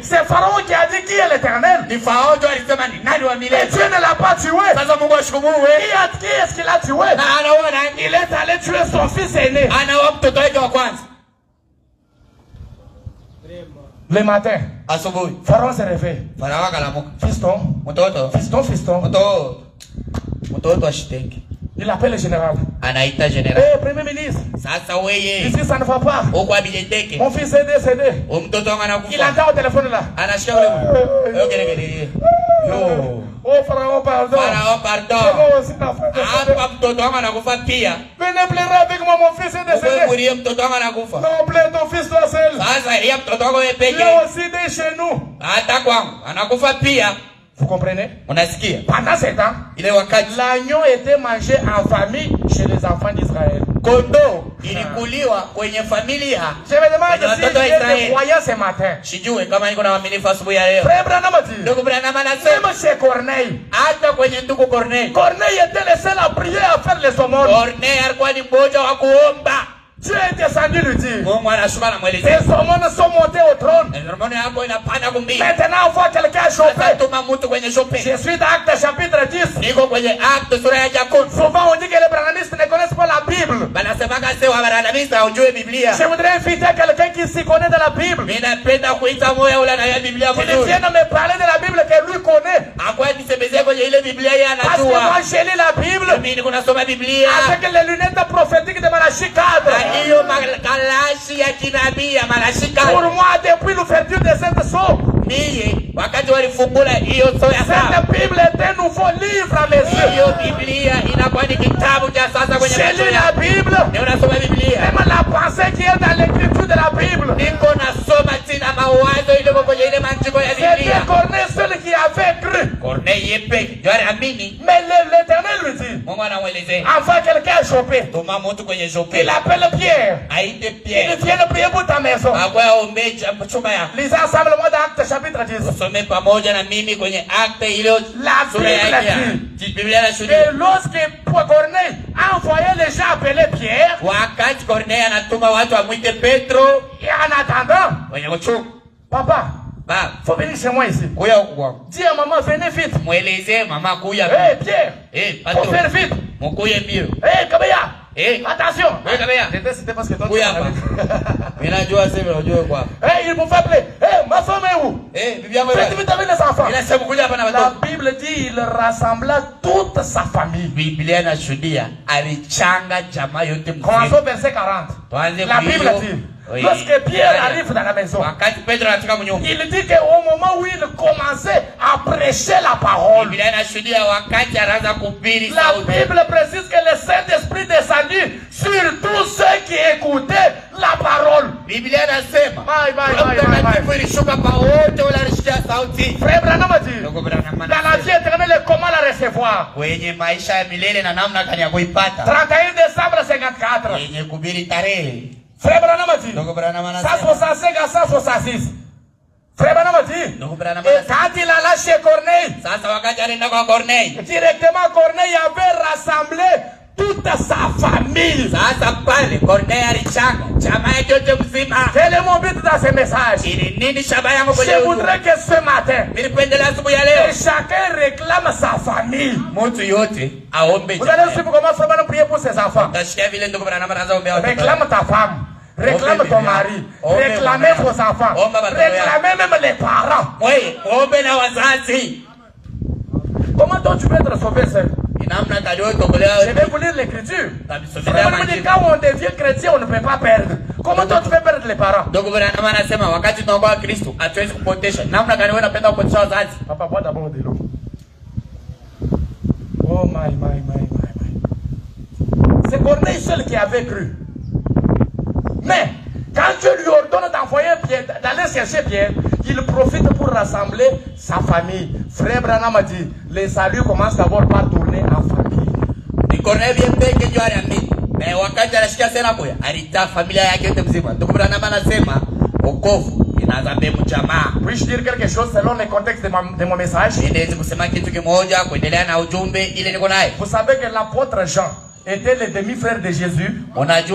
C'est Pharaon qui a dit qui est l'Éternel. Et Dieu ne l'a pas tué. Qui est-ce qu'il a tué? Il est allé tuer son fils aîné. Le matin, Pharaon se réveille. Fiston. Il appelle le général. Premier ministre. Ici ça ne va pas. Mon fils est décédé. Il entend au téléphone là. Oh Pharaon, pardon. Venez pleurer avec moi, mon fils est décédé. Non, plaît, ton fils toi seul. Il est aussi de chez nous. Vous comprenez? Pendant ce temps, l'agneau était mangé en famille chez les enfants d'Israël. Je me demande si il y a des croyants ce matin. Frère Branham a dit, même chez Corneille, Corneille était le seul à prier, à faire les aumônes. Dieu est descendu lui dire, les aumônes sont montés au trône. Maintenant on voit quelqu'un choper. Je suis dans Actes chapitre 10. Souvent on dit que les branhamistes ne connaissent pas la Bible. Je voudrais inviter quelqu'un qui s'y connaît dans la Bible. Qu'il vienne me parler de la Bible que lui connaît. Parce que moi j'ai lu la Bible avec les lunettes prophétiques de Malachie 4. Pour moi, depuis l'ouverture de cette sceau, cette Bible est un nouveau livre à mes yeux. J'ai lu la Bible, même la pensée qui est dans l'écriture de la Bible. C'était Corneille seul qui avait cru. Mais l'Éternel lui dit, enfin quelqu'un a chopé. Il appelle Pierre. Il vient prier pour ta maison. Lisez ensemble moi dans Actes chapitre 10. La Bible dit, et lorsque Corneille a envoyé les gens appeler Pierre, et en attendant, papa, faut venir chez moi ici. Dis à maman, venez vite. Pierre, faut faire vite. Kabaya, Attention. C'était parce que toi tu as. Minajua sema unajua kwa. Il vous fait appeler. Ma femme est où? Bibi yangu Faites vite avec les enfants. Inasema kuja hapa na La watoto. Bible dit il rassembla toute sa famille. Biblia inashuhudia alichanga jamaa yote mzima. Commençons au verset 40. La Bible dit. Lorsque Pierre arrive dans la maison, il dit qu'au moment où il commençait à prêcher la parole, la Bible précise que le Saint-Esprit descendit sur tous ceux qui écoutaient la parole. Frère Branham a dit, dans la vie éternelle, comment la recevoir? 31 décembre 54. Frère Branham a dit, 165 à 166. Frère Branham a dit, et quand il alla chez Corneille, directement Corneille avait rassemblé toute sa famille. Quel est mon but dans ce message? Je voudrais que ce matin, que chacun réclame sa famille. Vous allez suivre comment Frère Branham prier pour ses enfants. Réclame ta femme. Réclame ton mari. Réclamez vos enfants. Réclamez même les parents. Comment toi tu veux être sauvé, sœur? Je vais vous lire l'écriture. Quand on devient chrétien, on ne peut pas perdre. Comment toi tu peux perdre les parents? Papa, bois d'abord de l'eau. Oh my. C'est Corneille seul qui avait cru. Mais quand Dieu lui ordonne d'envoyer Pierre, d'aller chercher Pierre, il profite pour rassembler sa famille. Frère Branham a dit, les saluts commencent d'abord par tourner en famille. Puis-je dire quelque chose selon le contexte de mon message? Vous savez que l'apôtre Jean était le demi-frère de Jésus. C'est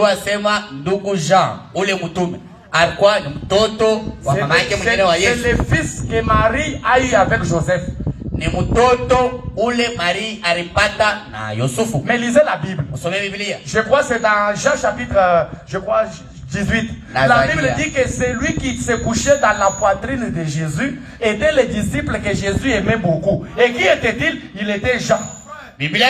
le fils que Marie a eu avec Joseph. Mais lisez la Bible. Je crois que c'est dans Jean chapitre 18. La Bible dit que c'est lui qui s'est couché dans la poitrine de Jésus était le disciple que Jésus aimait beaucoup. Et qui était-il? Il était Jean. Biblia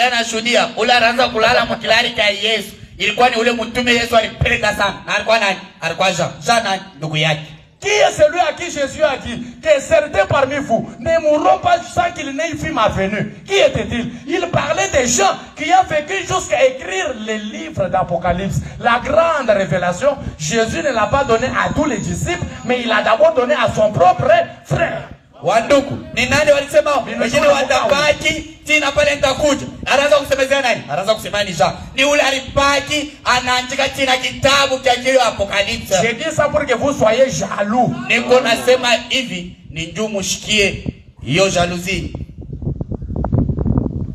inashuhudia ule anaanza kulala mkilari cha Yesu. Ilikuwa ni ule mtume Yesu alipeleka sana. Na alikuwa nani? Alikuwa Jean. Jean nani? Ndugu yake. Qui est celui à qui Jésus a dit que certains parmi vous ne mourront pas sans qu'il n'ait vu ma venue? Qui était-il? Il parlait des gens qui ont vécu jusqu'à écrire les livres d'Apocalypse. La grande révélation, Jésus ne l'a pas donné à tous les disciples, mais il l'a d'abord donné à son propre frère. Wanduku, ni nani walisema wengine watabaki tina pale nitakuja? Anaanza kusemezea nani? Anaanza kusema ni Jean. Ni ule alibaki anaandika tina kitabu cha kile Apocalypse. Je dis ça pour que vous soyez jaloux. Niko nasema hivi ni njoo mushikie hiyo jalousie.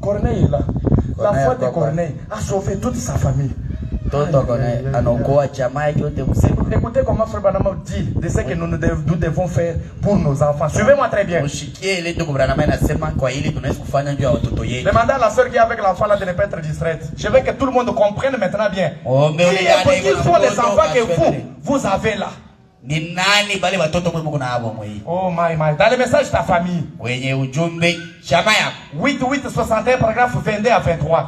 Corneille là, la foi de Corneille a sauvé toute sa famille. Écoutez comment Frère Branham dit de ce que nous devons faire pour nos enfants. Suivez-moi très bien. Demandez à la soeur qui est avec l'enfant là de ne pas être distraite. Je veux que tout le monde comprenne maintenant bien. Quels sont les enfants que vous avez là? Oh my. Dans le message ta famille. 8:61 paragraphe 22 à 23.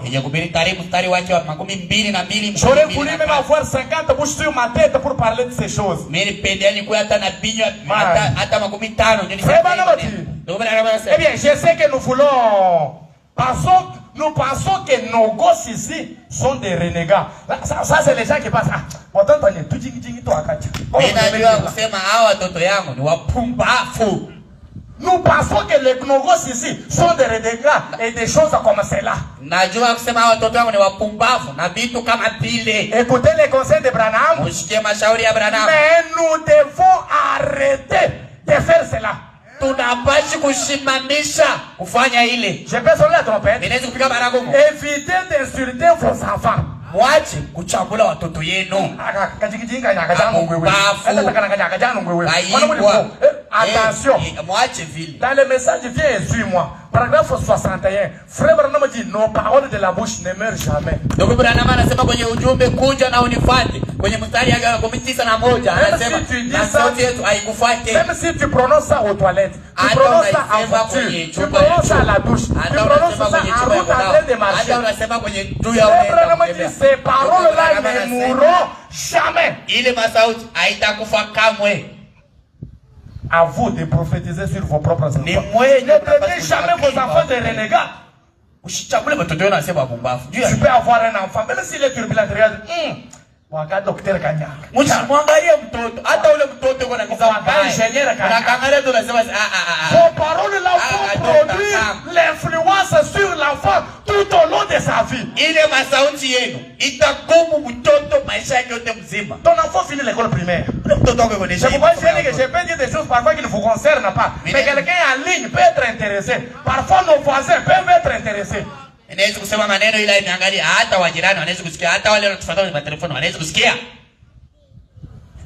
J'aurais voulu même avoir 50 bouches sur ma tête pour parler de ces choses. Eh bien, je sais que nous voulons... Nous pensons que nos gosses ici sont des renégats. Ça c'est les gens qui passent. Nous pensons que nos gosses ici sont des renégats et des choses comme cela. Écoutez les conseils de Branham. Mais nous devons arrêter de faire cela. Je peux sonner la trompette. Évitez d'insulter vos enfants. Mwache kuchambula watoto yenu. Attention. Dans le message, viens et suis-moi. Paragraphe 61. Frère Branham dit, nos paroles de la bouche ne meurent jamais. Donc Branham anasema kwenye ujumbe kuja na unifuate. Kwenye mstari ya 9:1 anasema na sauti yetu haikufuate. Même si tu prononces ça aux toilettes, tu prononces ça en voiture, tu prononces ça à la douche, tu prononces ça en route en train de marcher. Frère Branham dit, ces paroles-là ne mourront jamais. Ile masauti haitakufa kamwe. À vous de prophétiser sur vos propres enfants. Ne prenez jamais vos enfants de renégats. Tu peux avoir un enfant, même s'il est turbulent, regarde. Waka docteur Kanyaka. Mwangalie mtoto. Hata ule mtoto kuna ingénieur Kanyaka. Tunasema vos paroles là vont produire l'influence sur l'enfant tout au long de sa vie. Ile masauti yenu itakumu mtoto maisha yake yote mzima. Ton enfant finit l'école primaire. Mtoto wako je peux dire des choses parfois qui ne vous concernent pas. Mais quelqu'un en ligne peut être intéressé. Parfois nos voisins peuvent être intéressés. Inaweza kusema maneno ila imeangalia hata wajirani wanaweza kusikia, hata wale wanaotufuata kwenye telefoni wanaweza kusikia.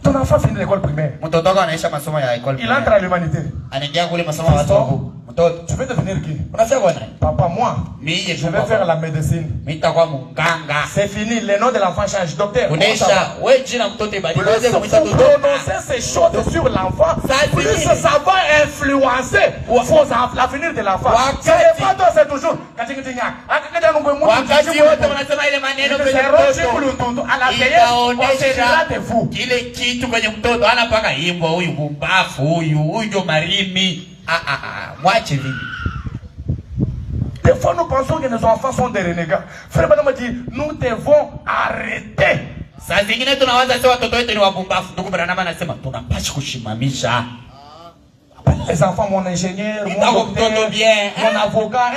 Ton enfant finit l'école primaire. Mtoto wako anaisha masomo ya école primaire. Il entre à l'humanité. Anaingia kule masomo ya watu. Mtoto, tu veux devenir qui? Unafanya quoi? Papa, moi, je vais faire la médecine. Mitakuwa mganga. C'est fini, le nom de l'enfant change. Docteur, unaisha wewe jina mtoto ibadilike. Vous prononcez ces choses sur l'enfant. Plus ça va influencer l'avenir de l'enfant. C'est pas toi, c'est toujours. Wakati wote wanasema ile maneno kwenye mtoto. À la vieillesse, on se dira de vous. Kile kitu kwenye mtoto anapaka imbo huyu bumbafu huyu ndio marimi. Mwache vipi? Des fois nous pensons que nos enfants sont des renégats. Frère Branham dit, nous devons arrêter. Saa zingine tunawaza sio watoto wetu ni wabumbafu. Ndugu Branham anasema tunapaswa kushimamisha. Les enfants, mon ingénieur, mon docteur, bien, mon avocat,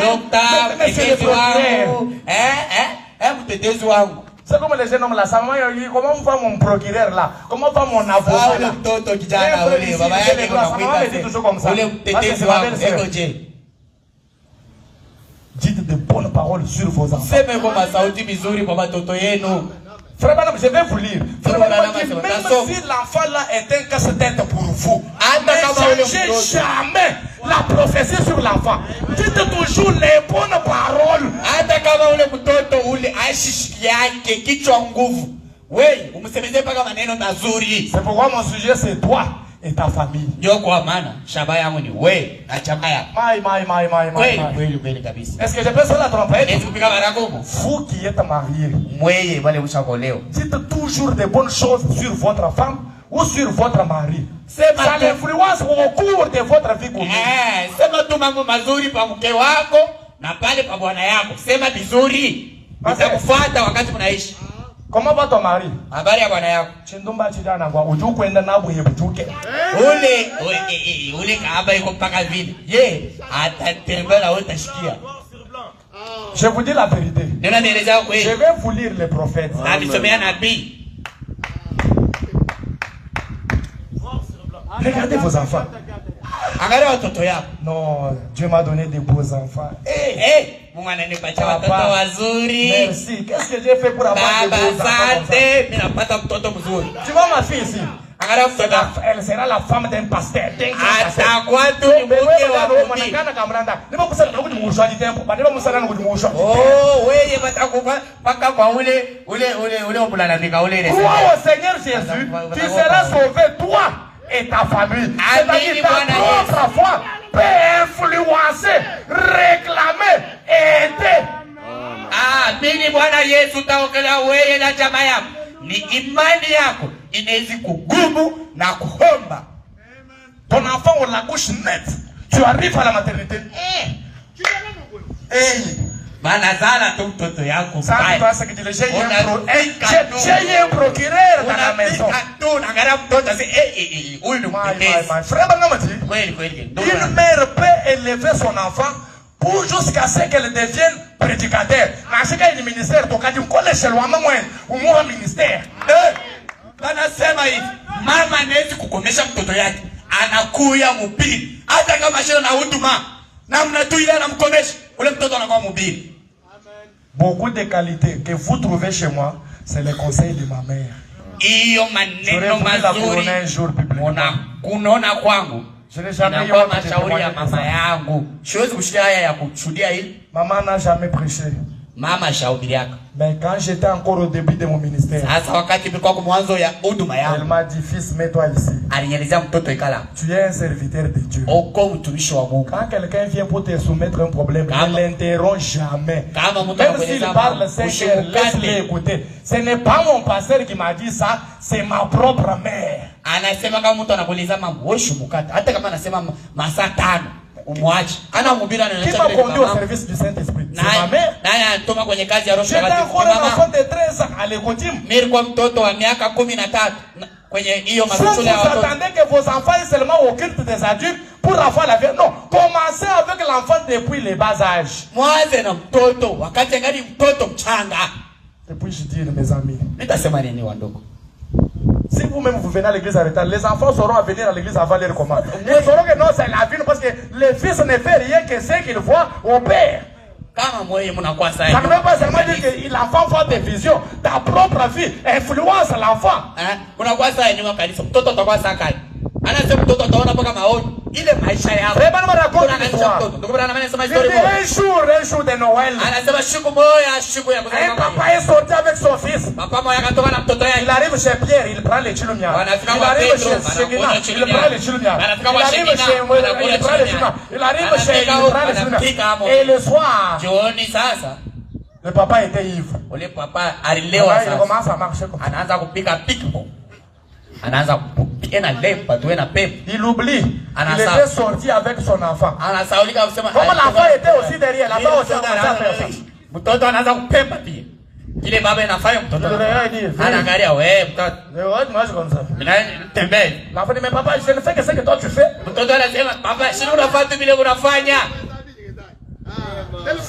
mtetezi wangu. C'est comme les jeunes hommes là, comment va mon procureur là? Comment va mon avocat là? Dites de bonnes paroles sur vos enfants. Frère Branham, je vais vous lire. Même si l'enfant là est un casse-tête pour vous, ne changez jamais la prophétie sur l'enfant. Dites toujours les bonnes paroles. C'est pourquoi mon sujet c'est toi et ta famille. Est-ce que je peux sonner la trompette? Vous qui êtes mariés, dites toujours des bonnes choses sur votre femme ou sur votre mari. Ça l'influence au cours de votre vie commune. Comment va ton mari? Chindumba chidana kwa ujukwenda na buyebujuke. Ule kaaba iko mpaka vile. Ye, atatembea utashikia. Je vous dis la vérité. Je vais vous lire les prophètes. Regardez vos enfants. Non, Dieu m'a donné des beaux enfants. Papa, merci. Qu'est-ce que j'ai fait pour avoir des beaux enfants? Tu vois ma fille ici? Elle sera la femme d'un pasteur. Crois au Seigneur Jésus, tu seras sauvé, toi et ta famille. C'est-à-dire ta propre foi peut influencer, réclamer, aider. Mimi Bwana Yesu taokelea wewe na jamaa yako. Ni imani yako inaweza kugumu na kuomba. Ton enfant on la couche nette. Tu arrives à la maternité. Banazala tu mtoto yako. Ça tu vas que tu j'ai un procureur dans la maison. Frère Branham dit, une mère peut élever son enfant pour jusqu'à ce qu'elle devienne prédicateur. Dans ce cas, il y a un ministère, donc il y a un ministère. Banasema hivi, mama anaweza kukomesha mtoto yake, anakuya mhubiri. Hata kama shida na huduma, na mnatuila na mkomesha, ule mtoto anakuwa mhubiri. beaucoup de qualités que vous trouvez chez moi, c'est les conseils de ma mère. Maneno mazuri kunaona kwangu inakuwa mashauri ya mama yangu. Siwezi kushikia haya ya kushuhudia hili. Maman n'a jamais prêché. Mama shahubiriaka. Mais quand j'étais encore au début de mon ministère, sasa wakati nilikuwa kwa mwanzo ya huduma yangu, elle m'a dit, fils, mets-toi ici. Alinielezea mtoto ikala. Tu es un serviteur de Dieu. Uko mtumishi wa Mungu. Quand quelqu'un vient pour te soumettre un problème, ne l'interromps jamais. Même s'il parle 5 heures, laisse-le écouter. Ce n'est pas mon pasteur qui m'a dit ça, c'est ma propre mère. Anasema kama mtu anakuuliza mambo, wewe shumukata. Hata kama anasema masaa 5. Umwache. Ana mhubiri ananiacha kile. Qui m'a conduit au service du Saint-Esprit? C'est ma mère. Nani anatuma kwenye kazi ya Roho Mtakatifu? J'étais encore un enfant de 13 ans à l'école. Mimi kwa mtoto wa miaka 13 kwenye hiyo mashule ya watoto. Vous attendez que vos enfants seulement occupent des adultes pour avoir la vie? Non, commencez avec l'enfant depuis les bas âges. Mwanze na mtoto wakati ngani mtoto mchanga. Et puis je dis mes amis, nitasema nini wandogo? Si vous-même vous venez à l'église à retard, les enfants sauront à venir à l'église avant leur commande. Ils sauront que non, c'est la vie, parce que le fils ne fait rien que ce qu'il voit au père. Ça ne veut pas seulement dire que l'enfant voit des visions. Ta propre vie influence l'enfant. Ile maisha yao. Un jour de Noël. Anasema siku moja, siku ya kuzaliwa. Un papa est sorti avec son fils. Papa moja akatoka na mtoto yake. Il arrive chez Pierre, il prend les chilumia. Il arrive chez Shekina, il prend les chilumia. Il arrive chez il prend les chilumia. Il arrive chez il prend les chilumia. Et le soir, jioni sasa, le papa était ivre. Ule papa alilewa sasa. Il commence à marcher comme ça. Anaanza kupika pikpo. Anaanza kupika lepa tu na pepo. Il oublie. Il était sorti avec son enfant. Anasaulika kusema comme l'enfant était aussi derrière, l'enfant aussi commençait à faire. Mtoto anaanza kupepa pia. Kile baba anafanya mtoto. Anaangalia wewe mtoto. Wewe moi je comme ça. Tembea. L'enfant dit mais papa, je ne fais que ce que toi tu fais. Mtoto anasema papa, si unafanya tu vile unafanya.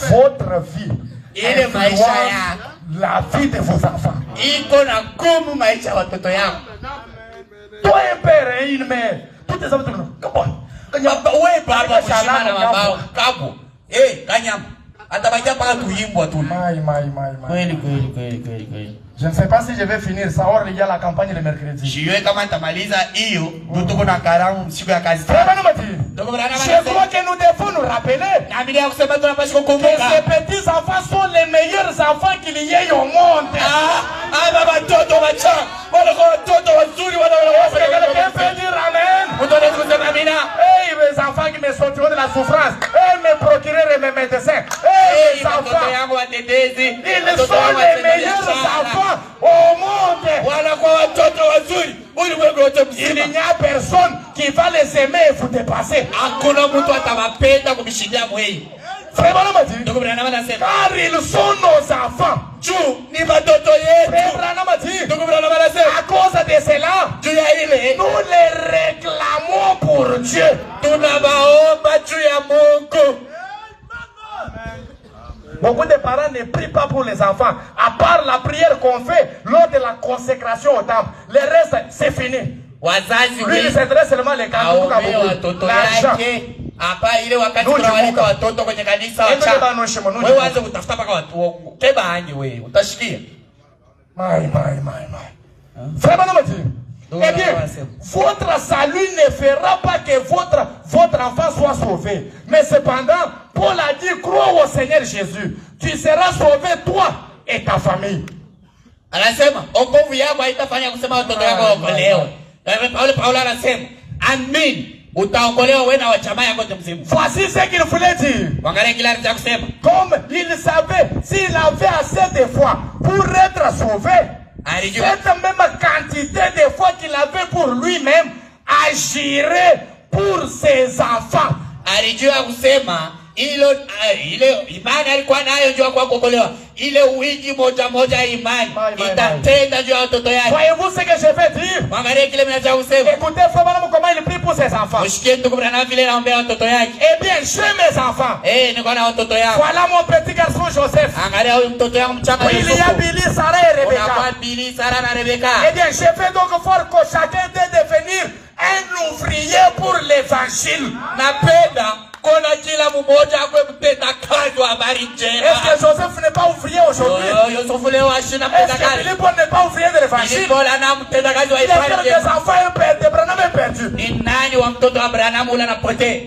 Votre vie. Ile maisha ya la vie de vos enfants. Iko na gumu maisha watoto yako. Toi un père et une mère. Tout est ça tout. Comment? Wewe baba kushimana mabao kabu. Kanyama. Atabakia paka tuimbwa tu. Mai. Kweli. Je ne sais pas si je vais finir ça or il y a la campagne le mercredi. Jiwe kama nitamaliza hiyo, tuko na karamu siku ya kazi. Je crois que nous devons nous rappeler que ces petits enfants sont les meilleurs enfants qu'il y ait au monde. Baba toto wacha. Watoto wazuri Quelqu'un peut dire amen. Hey, mes enfants qui me sortiront de la souffrance. Hey, mes procureurs et mes médecins. Hey, mes enfants. Ils sont les meilleurs enfants au monde. Il n'y a personne qui va les aimer et vous dépasser. Car ils sont nos enfants. À cause de cela, nous les réclamons pour Dieu. Beaucoup de parents ne prient pas pour les enfants. À part la prière qu'on fait lors de la consécration au temple. Le reste, c'est fini. Lui, il s'adresse seulement les cantos. L'argent. Hapa ile wakati unawalika watoto kwenye kanisa wacha. Wewe waanze kutafuta paka watu. Keba anje wewe, utashikia. Mai. Frère Banamati. Eh bien, votre salut ne fera pas que votre enfant soit sauvé. Mais cependant, Paul a dit, crois au Seigneur Jésus. Tu seras sauvé toi et ta famille. Anasema, okovu yako haitafanya kusema watoto wako waokolewe. Paulo anasema, amen. Voici ce qu'il voulait dire. Comme il savait, s'il avait assez de foi pour être sauvé, cette même quantité de foi qu'il avait pour lui-même agirait pour ses enfants. Ile imani alikuwa nayo juu kwa kuokolewa. Ile uwiji moja imani itatenda juu ya watoto yake. Voyez-vous ce que je vais dire? Mwangalie kile mimi nataka kusema. Écoutez frère, comment il prie pour ses enfants. Mshikie ndugu brana vile naombea watoto yake. Eh bien, j'ai mes enfants. Niko na watoto yangu. Voilà mon petit garçon Joseph. Angalia huyu mtoto yangu mchanga Yusufu. Il y a Billy, Sarah et Rebecca. Kuna Billy, Sarah na Rebecca. Eh bien, je fais donc fort que chacun de devenir un ouvrier pour l'évangile. Napenda kona kila mmoja akwe mtenda kazi wa habari njema. Est-ce que Joseph n'est pas ouvrier aujourd'hui? Est-ce que Philippe n'est pas ouvrier de l'évangile? Il a des enfants perdus, Branham est perdu.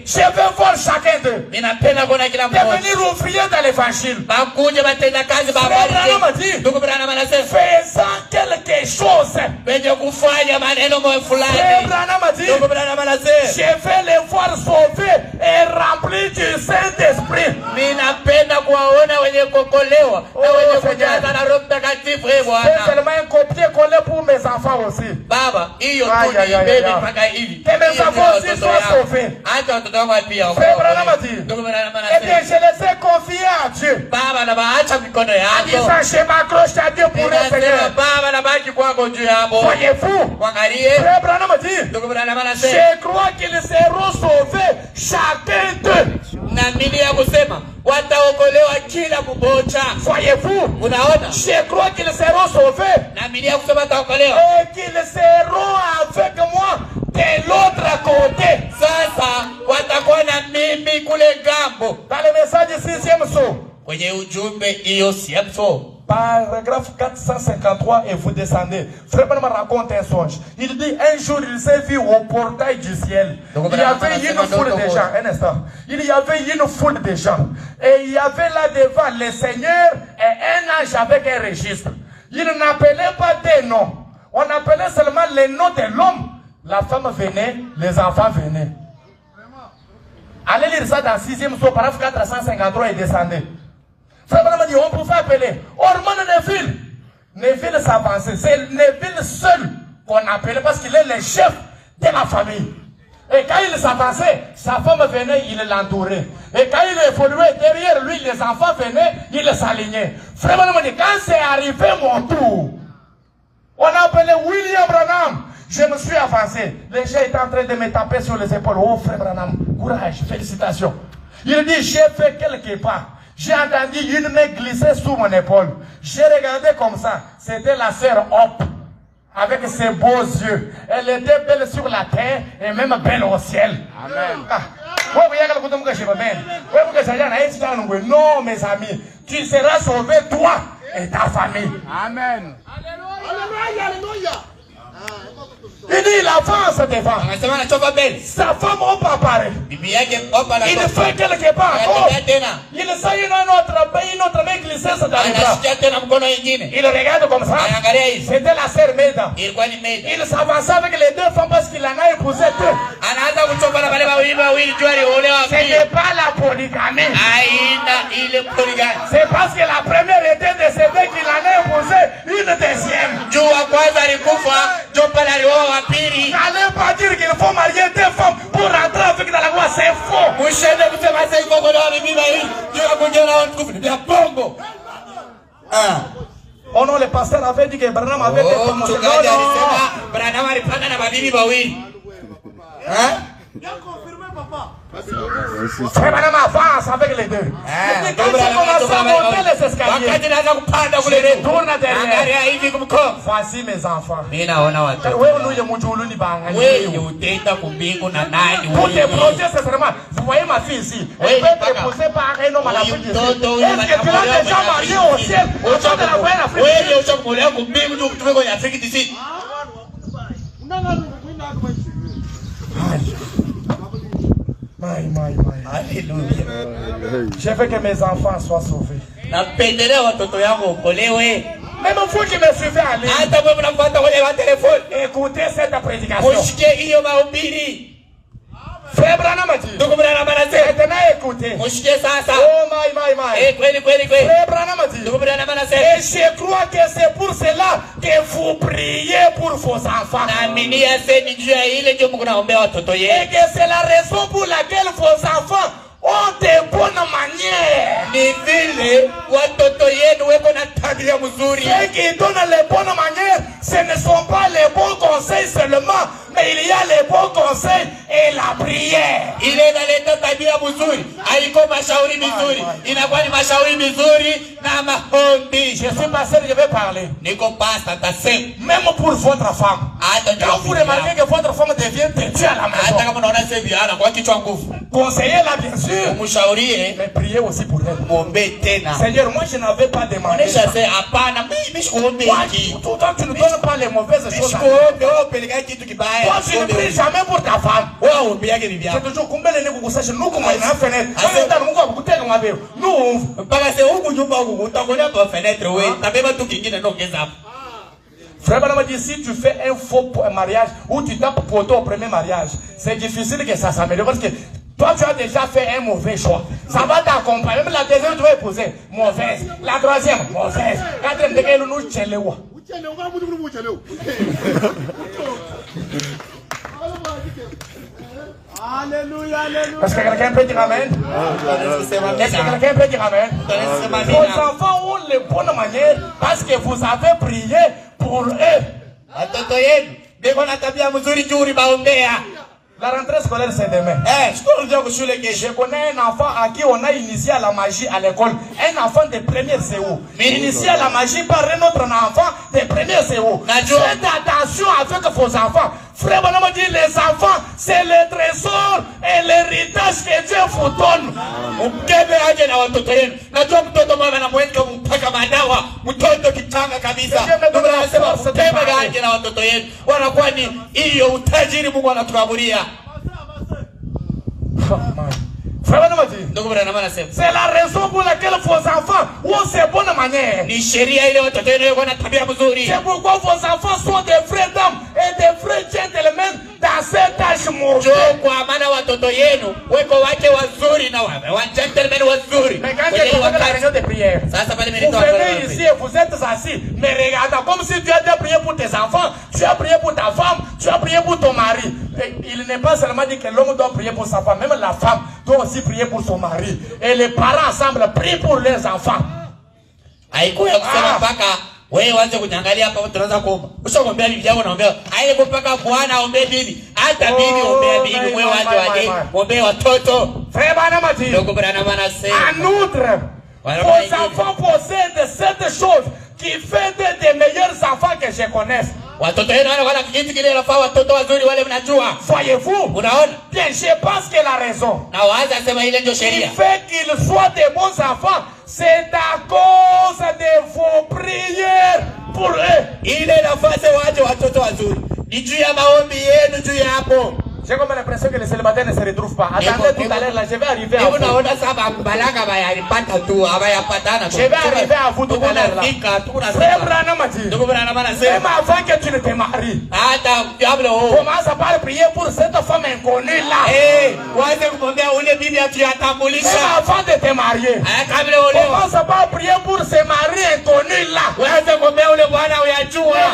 Je veux voir chacun d'eux devenir ouvrier dans l'évangile. Branham a dit, faisant quelque chose. Branham a dit, je vais les voir sauvés et remplis du Saint-Esprit. C'est seulement un copier-coller pour mes enfants aussi. Que mes enfants aussi soient sauvés. Frère Branham a dit, eh bien, je les ai confiés à Dieu. En disant, je m'accroche à Dieu pour le Seigneur. Voyez-vous, Frère Branham a dit, je crois qu'ils seront sauvés chacun d'eux. Voyez-vous, je crois qu'ils seront sauvés et qu'ils seront avec moi de l'autre côté. Dans le message du 6e saut, paragraphe 453, et vous descendez. Frère Branham raconte un songe. Il dit, un jour il s'est vu au portail du ciel. Il y avait une foule de gens. Un instant. Il y avait une foule de gens. Et il y avait là devant le Seigneur et un ange avec un registre. Il n'appelait pas des noms. On appelait seulement les noms de l'homme. La femme venait, les enfants venaient. Allez lire ça dans 6e saut, paragraphe 453 et descendez. Frère Branham dit, on pouvait appeler. Orman Neville. Neville s'avançait. C'est Neville seul qu'on appelait parce qu'il est le chef de la famille. Et quand il s'avançait, sa femme venait, il l'entourait. Et quand il évoluait derrière lui, les enfants venaient, il s'alignait. Frère Branham dit, quand c'est arrivé mon tour, on a appelé William Branham. Je me suis avancé. Les gens étaient en train de me taper sur les épaules. Oh frère Branham, courage, félicitations. Il dit, j'ai fait quelques pas. J'ai entendu une main glisser sous mon épaule. J'ai regardé comme ça. C'était la sœur Hop. Avec ses beaux yeux. Elle était belle sur la terre et même belle au ciel. Amen. Non, mes amis. Tu seras sauvé, toi et ta famille. Amen. Alléluia. Alléluia. Il dit, il avance devant. Sa femme Hop apparaît. Il fait quelque part. Il sent une autre main glisser dans le bras. Il regarde comme ça. C'était la sœur Meda. Il s'avançait avec les deux femmes parce qu'il en a épousé deux. Ce n'est pas la polygamie. C'est parce que la première était décédée qu'il en a épousé une deuxième. N'allez pas dire qu'il faut marier deux femmes pour rentrer avec dans la voie, c'est faux. Oh non, le pasteur avait dit que Branham avait des femmes. Bien confirmé, papa. Frère Branham avance avec les deux. Quand il commence à monter les escaliers, je tourne derrière. Voici mes enfants. Pour te protéger, sincèrement. Vous voyez ma fille ici. Elle peut être épousée par un homme à l'Afrique du Sud. Est-ce que tu l'as déjà marié au ciel? Au sein de la voie en Afrique du Sud. Alléluia. Je veux que mes enfants soient sauvés. Même vous qui me suivez à l'église, écoutez cette prédication. Frère Branham a dit, maintenant écoutez. Oh my. Frère Branham a dit, et je crois que c'est pour cela que vous priez pour vos enfants. Et que c'est la raison pour laquelle vos enfants ont de bonnes manières. Ceux qui donnent les bonnes manières, ce ne sont pas les bons conseils seulement, Mais il y a les bons conseils et la prière. Il est dans l'état tabia mzuri. Aliko mashauri mizuri. Inakuwa ni mashauri mizuri na maombi. Je suis pasteur, je vais parler. Niko pastor tasema. Même pour votre femme. Quand vous remarquez que votre femme devient têtue à la maison. Hata kama unaona sasa hivi ana kwa kichwa nguvu. Conseillez-la bien sûr. Mshaurie. Mais priez aussi pour elle. Muombe tena. Seigneur, moi je n'avais pas demandé. Onesha sasa hapana, mimi sikuombe hiki. Tout le temps tu ne donnes pas les mauvaises choses. Sikuombe wewe peleka kitu kibaya. Toi tu ne pries jamais pour ta femme. Wewe ombe yake bibi yako. C'est toujours kumbele ni kukusasha nuko mwa na fenêtre. Sasa ndio Mungu akuteka mwabeo. No. Mpaka sasa huku nyumba huku utakonya kwa fenêtre wewe. Tabeba tu kingine ndio ongeza hapo. Frère Branham dit, si tu fais un faux mariage ou tu tapes poteau au premier mariage, c'est difficile que ça s'améliore parce que toi tu as déjà fait un mauvais choix. Ça va t'accompagner. Même la deuxième tu vas épouser, mauvaise. La troisième, mauvaise. Quatrième, dès qu'elle nous tchèlewa. Alléluia, alléluia. Est-ce que quelqu'un peut dire amen? Est-ce que quelqu'un peut dire amen? Vos enfants ont les bonnes manières parce que vous avez prié pour eux. Watoto yenu beko na tabia mzuri juri baombea. La rentrée scolaire c'est demain. Je connais un enfant à qui on a initié à la magie à l'école. Un enfant de première CO. Initié à la magie par un autre enfant de première CO. Faites attention avec vos enfants. Frère Bonhomme dit les enfants, c'est le trésor et l'héritage que Dieu vous donne. Mkebe aje na watoto yenu. Najua mtoto mama anamweka mpaka madawa. Mtoto kitanga kabisa. Ndio anasema mkebe aje na watoto yenu. Wanakuwa ni hiyo utajiri Mungu anatuamulia. Frère Bonhomme dit, Ndugu Branham anasema c'est la raison pour laquelle vos enfants ont ces bonnes manières. ni sheria ile watoto wenu wako na tabia mzuri. C'est pourquoi vos enfants sont des vrais dames et des vrais gentlemen dans cet âge mauvais. Kwa maana watoto yenu weko wake wazuri na wa gentlemen wazuri. Mais quand tu fais la réunion de prière, Sasa pale vous venez ici et vous êtes assis, mais regardez comme si tu as déjà prié pour tes enfants, tu as prié pour ta femme, tu as prié pour ton mari. Et il n'est pas seulement dit que l'homme doit prier pour sa femme, même la femme doit aussi prier pour son mari. Et les parents ensemble prient pour leurs enfants. Haikuwa kusema mpaka wewe uanze kunyangalia hapa tunaanza kuomba. Ushaombea bibi yako naombea. Haiko mpaka bwana aombe bibi. Hata bibi ombea bibi, wewe waje ombea watoto. Frère Branham dit. Ndugu Branham anasema En outre, vos enfants possèdent cette chose qui fait des meilleurs enfants que je connaisse. Watoto wenu wanakuwa kitu kile nafaa watoto wazuri wale mnajua. Voyez-vous? Unaona? Bien, je pense que la raison Na waanza sema ile ndio qui sheria. fait qu'ils soient des bons enfants, c'est à cause de vos prières pour eux. Ile nafasi waache watoto wazuri. Ni juu ya maombi yenu juu ya hapo. J'ai comme l'impression que les célibataires ne se retrouvent pas. Attendez tout à l'heure, là, je vais arriver à vous. Je vais arriver à vous tout à l'heure, là. Frère Branham a dit, même avant que tu ne te maries, commence à pas prier pour cette femme inconnue là. Même avant de te marier, commence à pas prier pour ce mari inconnu là. Ne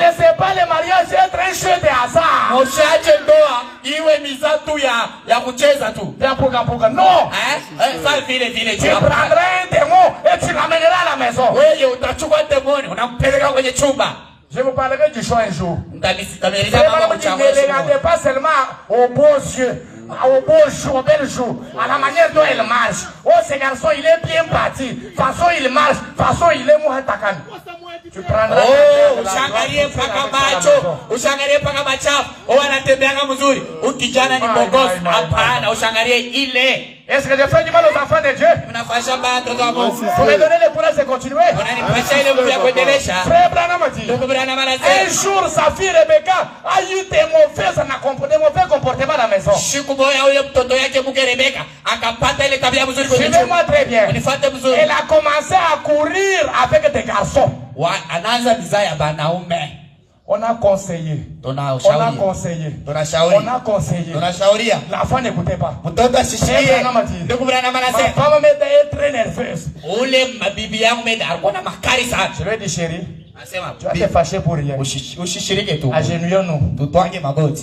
laissez pas le mariage être un jeu de hasard. Non. Tu prendras un démon et tu l'amèneras à la maison. Je vous parlerai du choix un jour. Ne regardez pas seulement aux beaux yeux, au beau jour, au bel jour, à la manière dont il marche. Oh, ce garçon, il est bien parti. De toute façon, il marche. De toute façon, il est mourir takan. Tu prendras. Oh, ushangalie mpaka macho, ushangalie mpaka machafu. Oh, anatembeanga mzuri. Ukijana ni bogosi. Hapana, ushangalie ile. Est-ce que je fais du mal aux enfants de Dieu? Vous me donnez le courage de continuer. Frère Branham a dit, un jour sa fille Rebecca a eu des mauvais comportements à la maison. Suivez-moi très bien. Elle a commencé à courir avec des garçons. On a conseillé. On a conseillé. On a conseillé. L'enfant n'écoutait pas. Ma femme m'était très nerveuse. Je lui ai dit, chérie, tu vas te fâcher pour rien. Agenouillons-nous.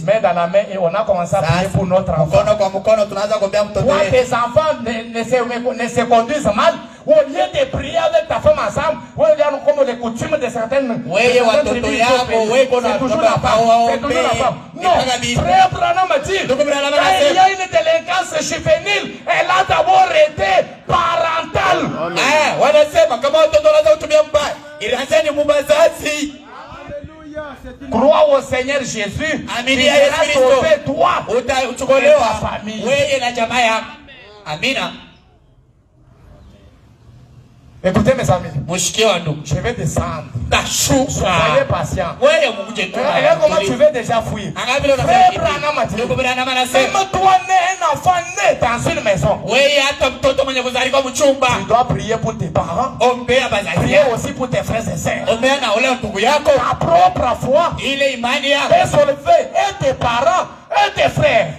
Mets dans la main et on a commencé à prier pour notre enfant. Toi, tes enfants ne se conduisent mal. Au lieu de prier avec ta femme ensemble, comme les coutumes de certaines. C'est toujours la femme. Non, frère Branham m'a dit, quand il y a une délinquance juvénile, elle a d'abord été parentale. Crois au Seigneur Jésus, il sera sauvé toi et ta famille. Écoutez mes amis, je vais descendre. Soyez patient. Regarde comment tu veux déjà fuir. Frère Branham m'a dit, même toi né un enfant né dans une maison, tu dois prier pour tes parents, prier aussi pour tes frères et sœurs. Ta propre foi est soulevée, et tes parents et tes frères.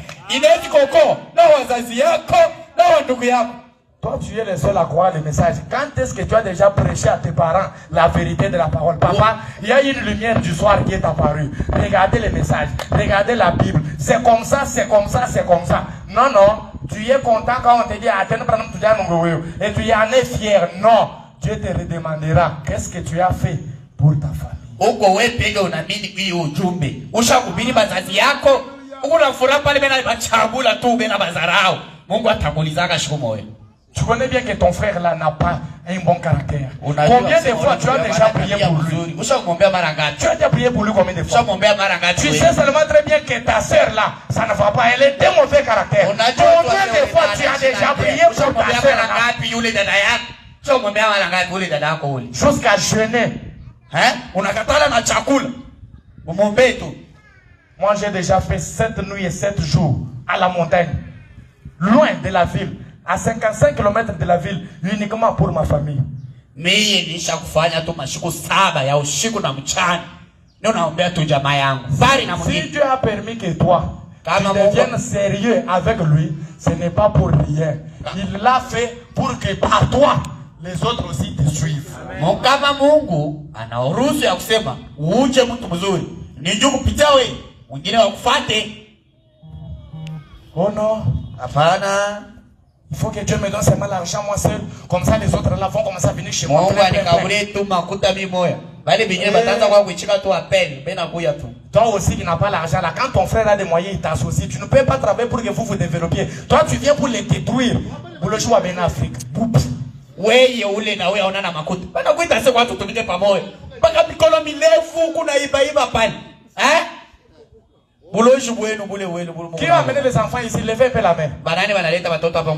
Toi, tu es le seul à croire le message. Quand est-ce que tu as déjà prêché à tes parents la vérité de la parole? Papa, il y a une lumière du soir qui est apparue. Regardez le message. Regardez la Bible. C'est comme ça, c'est comme ça, c'est comme ça. Non, non. Tu es content quand on te dit, et tu en es fier. Non. Dieu te redemandera. Qu'est-ce que tu as fait pour ta famille? Tu connais bien que ton frère là n'a pas un bon caractère. Combien de fois tu as déjà prié pour lui? Tu as déjà prié pour lui combien de fois? Tu sais seulement très bien que ta soeur là, ça ne va pas. Elle est de mauvais caractère. Combien de fois tu as déjà prié pour ta soeur là? Jusqu'à jeûner. Moi j'ai déjà fait 7 nuits et 7 jours à la montagne, loin de la ville. À 55 km de la ville, uniquement pour ma famille. Si Dieu a permis que toi, tu deviennes sérieux avec lui, ce n'est pas pour rien. Il l'a fait pour que par toi, les autres aussi te suivent. Oh non. Il faut que Dieu me donne seulement l'argent moi seul. Comme ça les autres là vont commencer à venir chez moi. Toi aussi qui n'as pas l'argent là, quand ton frère a des moyens, il t'associe. Tu ne peux pas travailler pour que vous vous développiez. Toi tu viens pour les détruire. Pour le choix en Afrique. Qui a amené les enfants ici? Levez un peu la main.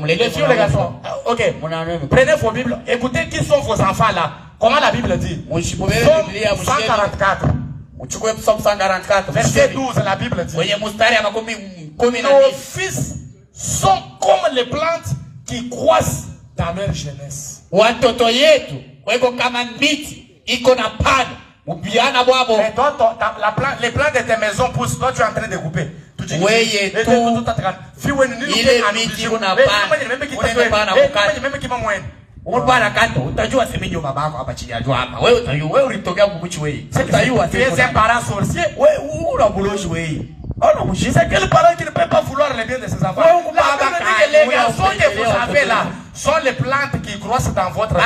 Les filles ou les garçons? Ok. Prenez vos Bibles. Écoutez qui sont vos enfants là. Comment la Bible dit? Psaume 144. Verset 12, la Bible dit. Nos fils sont comme les plantes qui croissent dans leur jeunesse. Et toi, les plantes de tes maisons poussent, toi tu es en train de couper. Tu es un parent sorcier. C'est quel parent qui ne peut pas vouloir le bien de ses enfants? Les garçons que vous avez là sont les plantes qui croissent dans votre vie.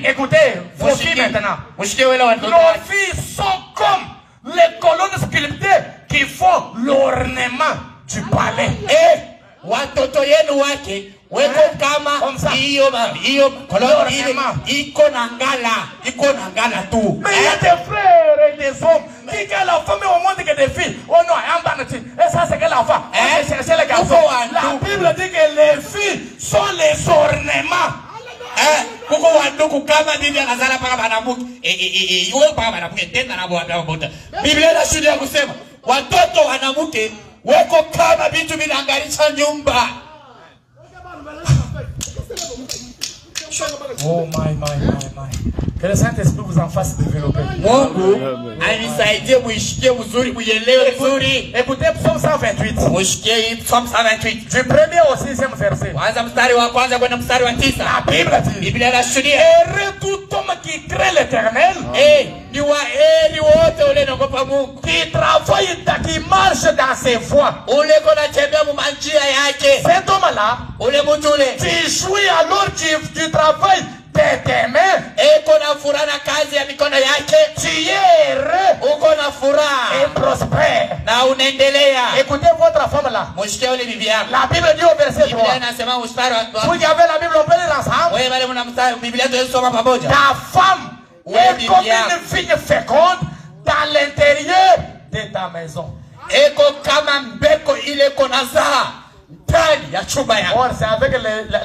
Écoutez, vos filles maintenant. Nos filles sont comme les colonnes sculptées qui font l'ornement du palais. Watoto yenu wake weko kama hiyo koloni iko na ngala tu. Mais il y a des frères et des hommes qui que la femme au monde que des filles. Oh non, et ça c'est que l'enfant. C'est les garçons. La Bible dit que les filles sont les ornements. Kuko wanduku kama bibi anazala paka banamuke wewe paka banamuke tena na bwana. Biblia inashuhudia kusema watoto wanamuke weko kama vitu vinaangalisha nyumba. Oh my. Que le Saint-Esprit vous en fasse développer. Mungu anisaidie muishikie mzuri, muelewe vizuri. Écoutez Psaume 128. Muishikie Psaume 128. Du premier au 6e verset. Kwanza mstari wa kwanza kwenda mstari wa 9. La Bible dit. Biblia inashuhudia. Heureux tout homme qui craint l'Éternel. ni waheri wote ule naogopa Mungu. Qui travaille, qui marche dans ses voies. Ule kona tembea manjia yake. Cet homme-là, ule mtu ule, tu jouis alors tu travailles de tes mains. Eko na furaha na kazi ya mikono yake. Tu es heureux. Uko na furaha. Et prospère. Na unaendelea. Écoutez votre femme là. Mshikie ule bibi yako. La Bible dit au verset 3. Biblia inasema mstari wa 3. Vous avez la Bible, on peut lire ensemble. Wewe wale mna mstari Biblia tunasoma pamoja. Ta femme est comme une vigne féconde dans l'intérieur de ta maison. Eko kama mbeko ile konazaa ndani ya chumba yako. Or c'est avec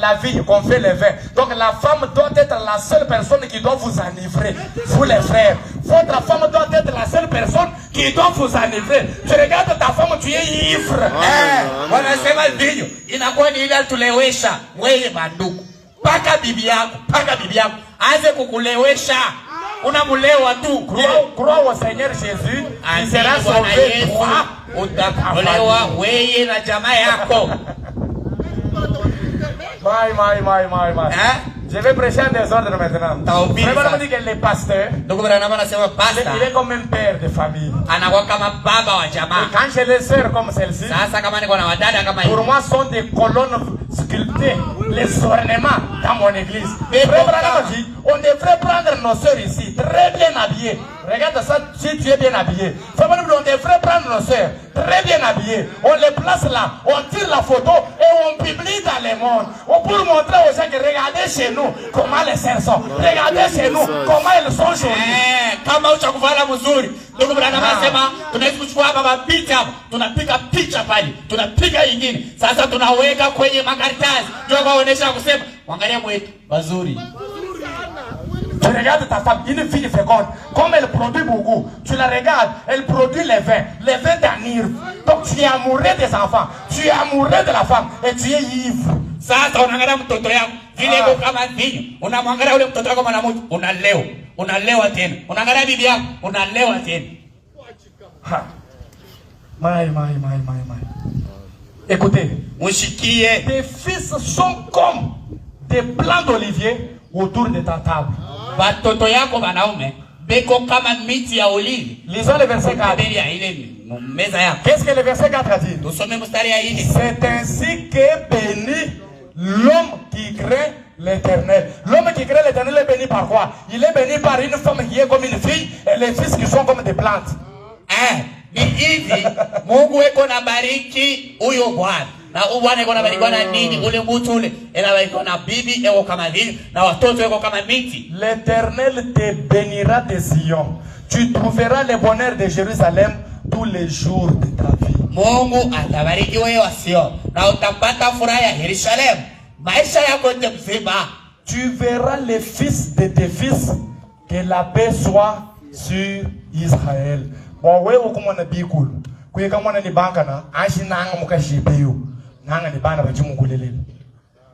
la vigne qu'on fait le vin. Donc la femme doit être la seule personne qui doit vous enivrer. Vous les frères, votre femme doit être la seule personne qui doit vous enivrer. Tu regardes ta femme, tu es ivre. Wanasema vinyo inakuwa ni ile tulewesha wewe mandugu. Paka bibi yako aanze kukulewesha. Unamulewa tu. Crois au Seigneur Jésus, il sera sauvé toi. Utakolewa wewe na jamaa yako. My. Je vais prêcher un désordre maintenant. Vraiment dit que les pasteurs, il est comme un père de famille. Et quand j'ai les sœurs comme celle-ci, pour moi sont des colonnes sculptées, les ornements dans mon église. On devrait prendre nos sœurs ici, très bien habillées. Regarde ça, si tu es bien habillé. On devrait prendre nos sœurs, très bien habillées. On les place là, on tire la photo et on publie dans le monde. Pour montrer aux gens que regardez chez nous comment les sœurs sont. Regardez chez nous comment elles sont jolies. Kama uchakuvala mzuri. Ndugu brana anasema tunaweza kuchukua baba picha, tunapiga picha pale, tunapiga nyingine. Sasa tunaweka kwenye makaratasi. Ndio kuonesha kusema, angalia mwetu wazuri. Tu regardes ta femme, une fille féconde, comme elle produit beaucoup, tu la regardes, elle produit les vins d'anir. Donc tu es amoureux des enfants, tu es amoureux de la femme et tu es ivre. Sasa unaangalia mtoto yako, vile iko kama vinyo, unamwangalia ule mtoto wako mwanamke, unalewa tena. Unaangalia bibi yako, unalewa tena. My. Écoutez, mushikie, tes fils sont comme des plants d'olivier autour de ta table. Batoto yako banaume beko kama miti ya olive. Lisons le verset 4. Qu'est-ce que le verset 4 a dit? C'est ainsi qu'est béni l'homme qui craint l'Éternel. L'homme qui craint l'Éternel est béni par quoi? Il est béni par une femme qui est comme une fille et les fils qui sont comme des plantes. Mungu eko na bariki huyo bwana. Na ubwana eko na bariki na nini ule mtu ule. Ela eko na bibi eko kama vile na watoto eko kama miti. L'Éternel te bénira de Sion. Tu trouveras le bonheur de Jérusalem tous les jours de ta vie. Mungu atabariki wewe wa Sion na utapata furaha ya Yerusalemu maisha yako yote mzima. Tu verras les fils de tes fils, que la paix soit sur Israël. Bon, ouais, au comment on a bicou. Kui kama on a ni banka na, ashi nanga mukashipeyo. Nanga ni bana bajumugulele.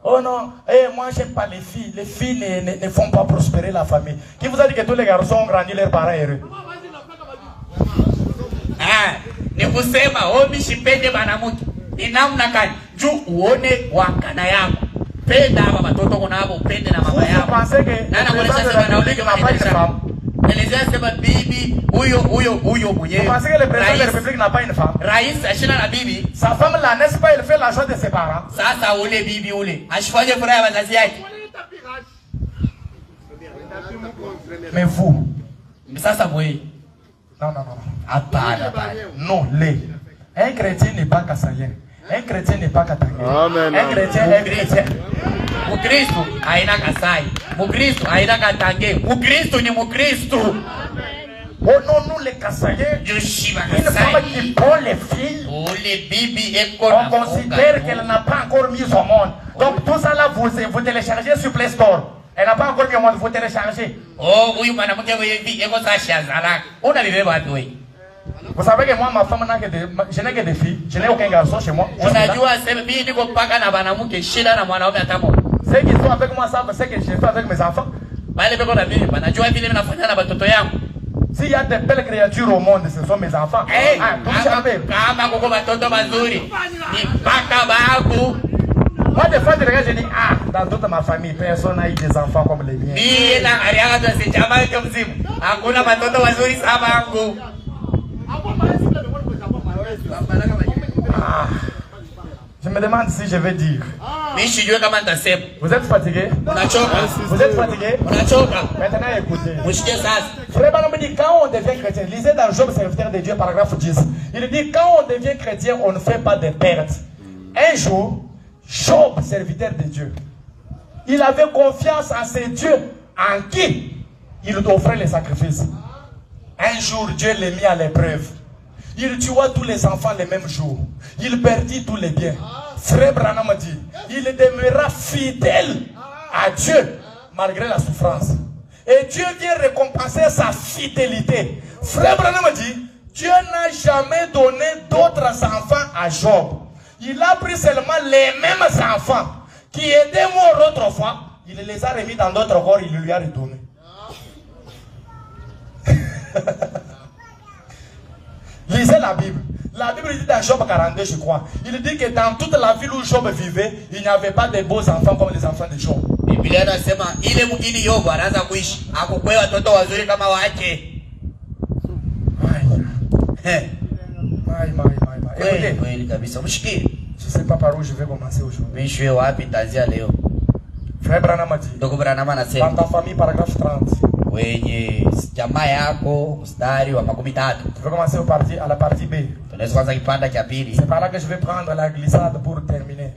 Oh non, moi j'aime pas les filles. Les filles ne font pas prospérer la famille. Qui vous a dit que tous les garçons ont grandi leurs parents heureux? Ni kusema omishipende banamuke. Ni namna gani? Juu uone wakana yako. Penda hapa watoto kunabo upende na mama yako. Nana kuonesha sema na uliki mafanya femme. Elezea sema bibi huyo mwenyewe. Parce que le président de la République n'a pas une femme. Rais ashina na bibi. Sa femme là n'est-ce pas elle fait la chose de ses parents. Sasa ule bibi ule ashifanye furaha ya wazazi yake. Mais vous. Sasa wewe. Non. Hapana. Non, un chrétien n'est pas kassayen. Un chrétien n'est pas katangé. Un chrétien est chrétien. Mukristo haina kasai. Mukristo haina katange. Mukristo ni Mukristo. Oh non, nous les kassayen. Une femme qui prend les filles. On considère qu'elle n'a pas encore mis au monde. Donc tout ça là, vous téléchargez sur Play Store. Elle n'a pas encore mis au monde, vous téléchargez. Oh, oui, madame, vous savez que moi, ma femme, je n'ai que des filles. Je n'ai aucun garçon chez moi. Ceux qui sont avec moi savent ce que je fais avec mes enfants. S'il y a des belles créatures au monde, ce sont mes enfants. Moi, des fois, je dis, ah, dans toute ma famille, personne n'a eu des enfants comme les miens. Ah, je me demande si je vais dire. Vous êtes fatigué? Vous êtes fatigué? Maintenant, écoutez. Frère Branham dit, quand on devient chrétien, lisez dans Job, serviteur de Dieu, paragraphe 10. Il dit, quand on devient chrétien, on ne fait pas de pertes. Un jour, Job, serviteur de Dieu, il avait confiance en ses dieux, en qui il offrait les sacrifices. Un jour, Dieu l'a mis à l'épreuve. Il tua tous les enfants le même jour. Il perdit tous les biens. Frère Branham dit, il demeura fidèle à Dieu malgré la souffrance. Et Dieu vient récompenser sa fidélité. Frère Branham dit, Dieu n'a jamais donné d'autres enfants à Job. Il a pris seulement les mêmes enfants qui étaient morts autrefois. Il les a remis dans d'autres corps, il lui a redonné. Lisez la Bible. La Bible dit dans Job 42, je crois. Il dit que dans toute la ville où Job vivait, il n'y avait pas de beaux enfants comme les enfants de Job. Écoutez, je ne sais pas par où je vais commencer aujourd'hui. Frère Branham dit, dans ta famille, paragraphe 30. Je vais commencer à la partie B. C'est par là que je vais prendre la glissade pour terminer.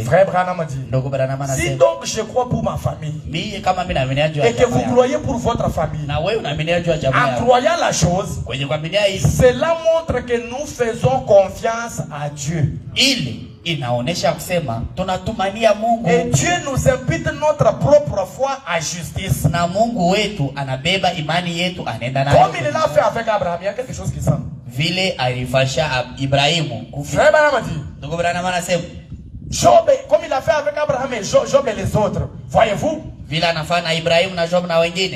Frère Branham dit, si donc je crois pour ma famille et que vous croyez pour votre famille, en croyant la chose, cela montre que nous faisons confiance à Dieu. Et Dieu nous invite notre propre foi à justice. Comme il l'a fait avec Abraham, il y a quelque chose qui semble. Frère Branham dit, Job, comme il a fait avec Abraham et Job et les autres, voyez-vous,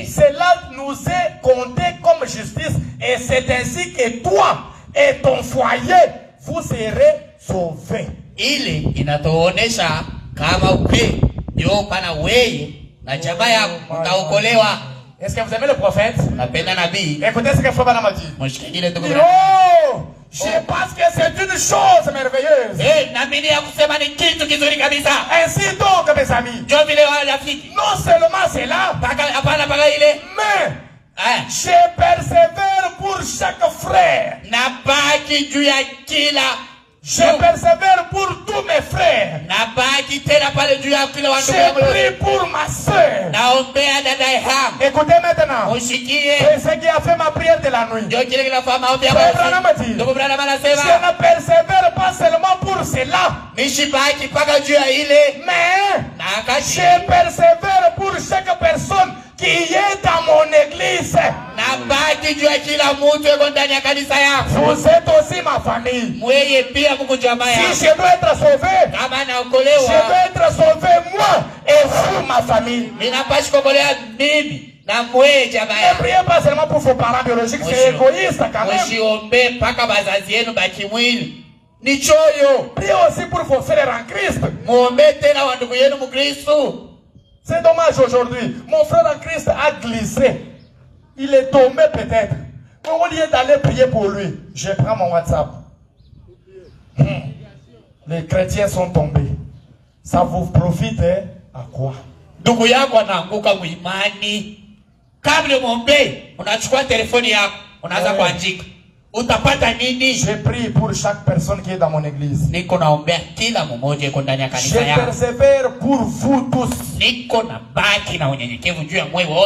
cela nous est compté comme justice, et c'est ainsi que toi et ton foyer, vous serez sauvés. Est-ce que vous aimez le prophète? Écoutez ce que Frère Branham dit. Oh, je pense que c'est une chose merveilleuse. Ainsi donc, mes amis, non seulement c'est là, mais je persévère pour chaque frère. Je persévère pour tous mes frères. Je prie pour ma soeur. Écoutez maintenant. C'est ce qui a fait ma prière de la nuit. Frère Branham dit, je ne persévère pas seulement pour cela, mais je persévère pour chaque personne qui est dans mon église. Vous êtes aussi ma famille. Si je dois être sauvé, je dois être sauvé moi et vous, ma famille. Ne priez pas seulement pour vos parents biologiques, c'est égoïste quand même. Priez aussi pour vos frères en Christ. C'est dommage aujourd'hui. Mon frère en Christ a glissé. Il est tombé peut-être. Mais au lieu d'aller prier pour lui, je prends mon WhatsApp. Les chrétiens sont tombés. Ça vous profite à quoi? Je prie pour chaque personne qui est dans mon église. Je persévère pour vous tous.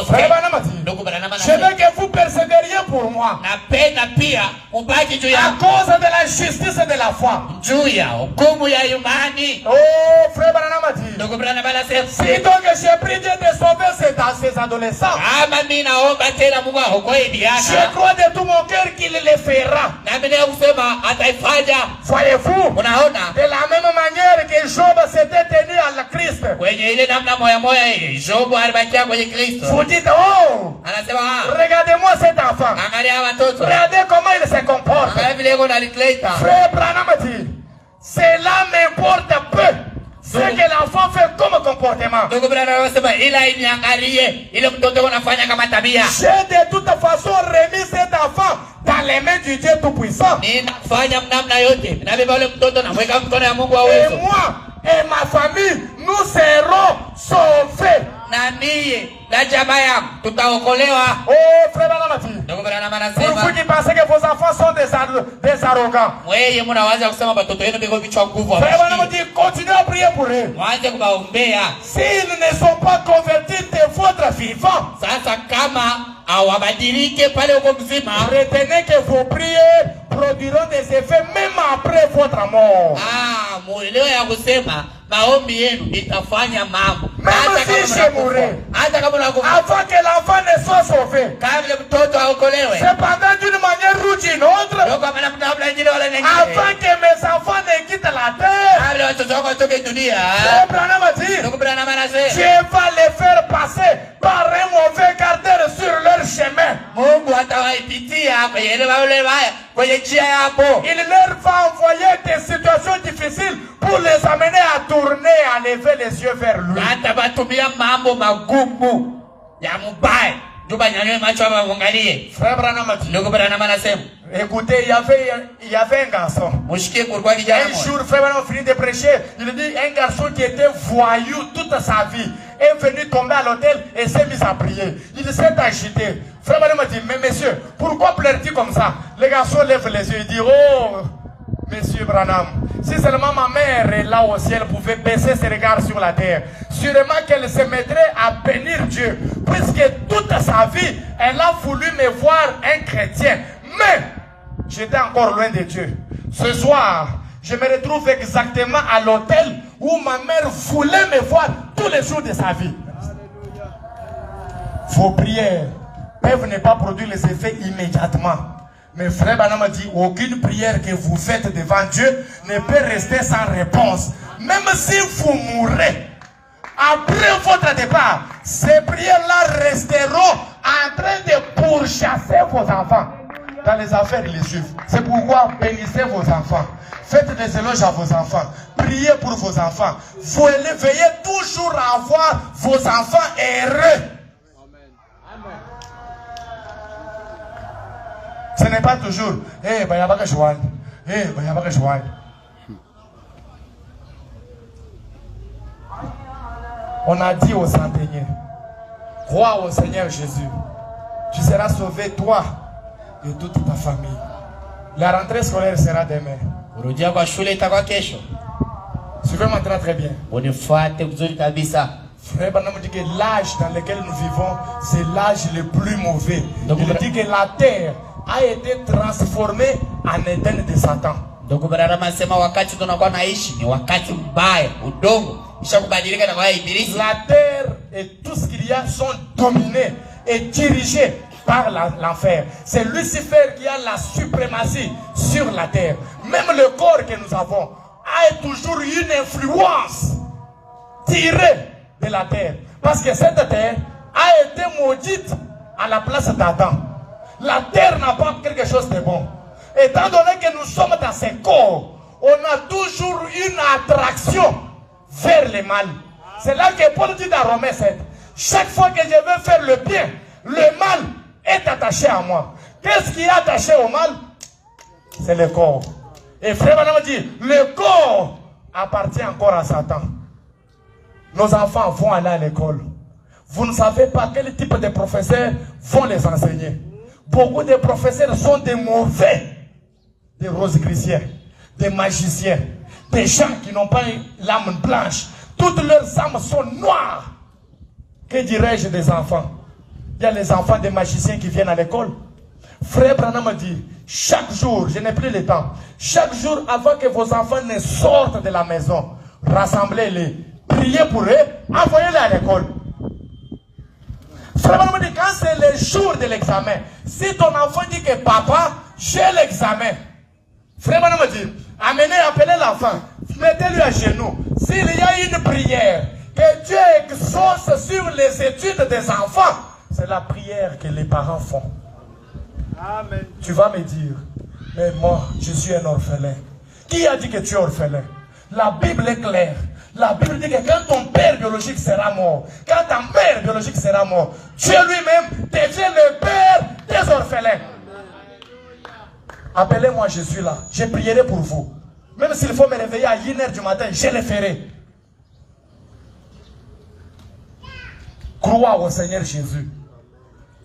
Frère Branham dit, je veux que vous persévériez pour moi. À cause de la justice et de la foi. Oh, Frère Branham dit, si donc j'ai prié de sauver ces adolescents, je crois de tout mon cœur qu'il les fera. Voyez-vous, de la même manière que Job s'était tenu à la Christ, vous dites, oh, regardez-moi cet enfant, regardez comment il se comporte. Frère Branham dit, Cela m'importe peu. Ce que l'enfant fait comme comportement. J'ai de toute façon remis cet enfant dans les mains du Dieu Tout-Puissant. Et moi et ma famille, nous serons sauvés. Oh frère Banamati, pour vous qui pensez que vos enfants sont des arrogants, frère Banamati, continuez à prier pour eux. S'ils ne sont pas convertis de votre vivant, retenez que vos prières produiront des effets même après votre mort. Même si je mourrai, avant que l'enfant ne soit sauvé, cependant d'une manière ou d'une autre, avant que mes enfants ne quittent la terre, Dieu va les faire passer par un mauvais gardeur sur leur chemin. Il leur va envoyer des situations difficiles pour les amener à tourner, à lever les yeux vers lui. Frère Branham, écoutez, il y avait un garçon. Un jour, Frère Branham finit de prêcher. Il dit un garçon qui était voyou toute sa vie est venu tomber à l'hôtel et s'est mis à prier. Il s'est agité. Frère Branham dit, mais monsieur, pourquoi pleure-t-il comme ça? Le garçon lève les yeux et dit, oh, monsieur Branham, si seulement ma mère est là au ciel pouvait baisser ses regards sur la terre, sûrement qu'elle se mettrait à bénir Dieu, puisque toute sa vie, elle a voulu me voir un chrétien. Mais j'étais encore loin de Dieu. Ce soir, je me retrouve exactement à l'hôtel où ma mère voulait me voir tous les jours de sa vie. Vos prières peuvent ne pas produire les effets immédiatement. Mais frère Banama dit, aucune prière que vous faites devant Dieu ne peut rester sans réponse. Même si vous mourrez, après votre départ, ces prières-là resteront en train de pourchasser vos enfants dans les affaires religieuses. C'est pourquoi bénissez vos enfants. Faites des éloges à vos enfants. Priez pour vos enfants. Vous veillez toujours à voir vos enfants heureux. Ce n'est pas toujours, on a dit au centenier, crois au Seigneur Jésus. Tu seras sauvé, toi et toute ta famille. La rentrée scolaire sera demain. Suivez-moi très bien. Frère Branham dit que l'âge dans lequel nous vivons, c'est l'âge le plus mauvais. Il dit que la terre a été transformée en Éden de Satan. La terre et tout ce qu'il y a sont dominés et dirigés par l'enfer. C'est Lucifer qui a la suprématie sur la terre. Même le corps que nous avons a toujours une influence tirée de la terre. Parce que cette terre a été maudite à la place d'Adam. La terre n'a pas quelque chose de bon. Étant donné que nous sommes dans ces corps, on a toujours une attraction vers le mal. C'est là que Paul dit dans Romains 7, chaque fois que je veux faire le bien, le mal est attaché à moi. Qu'est-ce qui est attaché au mal? C'est le corps. Et frère Branham dit, le corps appartient encore à Satan. Nos enfants vont aller à l'école. Vous ne savez pas quel type de professeurs vont les enseigner. Beaucoup de professeurs sont des mauvais, des rosicruciens, des magiciens, des gens qui n'ont pas l'âme blanche. Toutes leurs âmes sont noires. Que dirais-je des enfants? Il y a les enfants des magiciens qui viennent à l'école. Frère Branham dit, chaque jour, je n'ai plus le temps, chaque jour avant que vos enfants ne sortent de la maison, rassemblez-les, priez pour eux, envoyez-les à l'école. Frère Branham dit, quand c'est le jour de l'examen, si ton enfant dit que papa, j'ai l'examen, frère Branham dit, appelez l'enfant, mettez-lui à genoux. S'il y a une prière que Dieu exauce sur les études des enfants, c'est la prière que les parents font. Amen. Tu vas me dire, mais moi, je suis un orphelin. Qui a dit que tu es orphelin? La Bible est claire. La Bible dit que quand ton père biologique sera mort, quand ta mère biologique sera mort, Dieu lui-même devient le père des orphelins. Appelez-moi Jésus là, je prierai pour vous. Même s'il faut me réveiller à 1h du matin, je le ferai. Crois au Seigneur Jésus.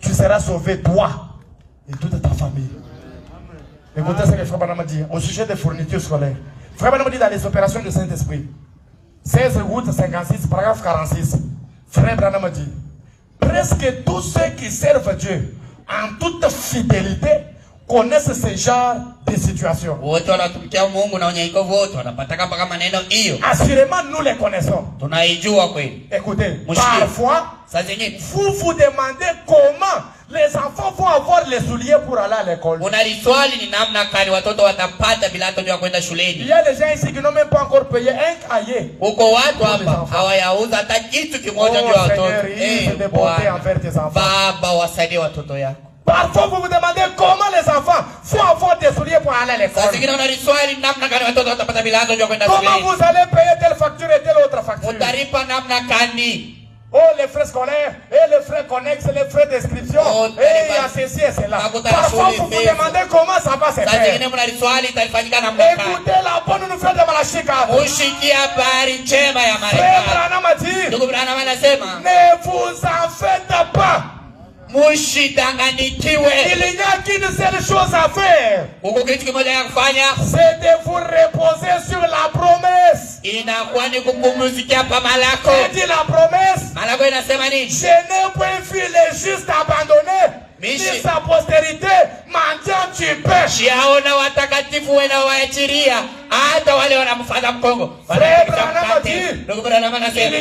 Tu seras sauvé, toi et toute ta famille. Écoutez ce que Frère Branham dit au sujet des fournitures scolaires. Frère Branham dit dans les opérations du Saint-Esprit, 16 août 56, paragraphe 46. Frère Branham dit, presque tous ceux qui servent Dieu en toute fidélité connaissent ce genre de situation. Assurément, nous les connaissons. Écoutez, parfois, vous vous demandez comment les enfants vont avoir les souliers pour aller à l'école. Il y a des gens ici qui n'ont même pas encore payé un cahier. Oh Seigneur, il de bonté envers tes enfants. Parfois vous vous demandez comment les enfants vont avoir des souliers pour aller à l'école. Comment vous allez payer telle facture et telle autre facture. Oh, les frais scolaires, et les frais connexes, les frais d'inscription, et il y a ceci et cela. Parfois vous vous demandez comment ça va se faire. Écoutez la bonne nouvelle de Malachika. Frère Branham a dit, ne vous en faites pas. Il n'y a qu'une seule chose à faire. C'est de vous reposer sur la promesse. Et dit la promesse. Je n'ai point vu les justes abandonnés, ni sa postérité mendiant du pain. Frère Branham a dit, il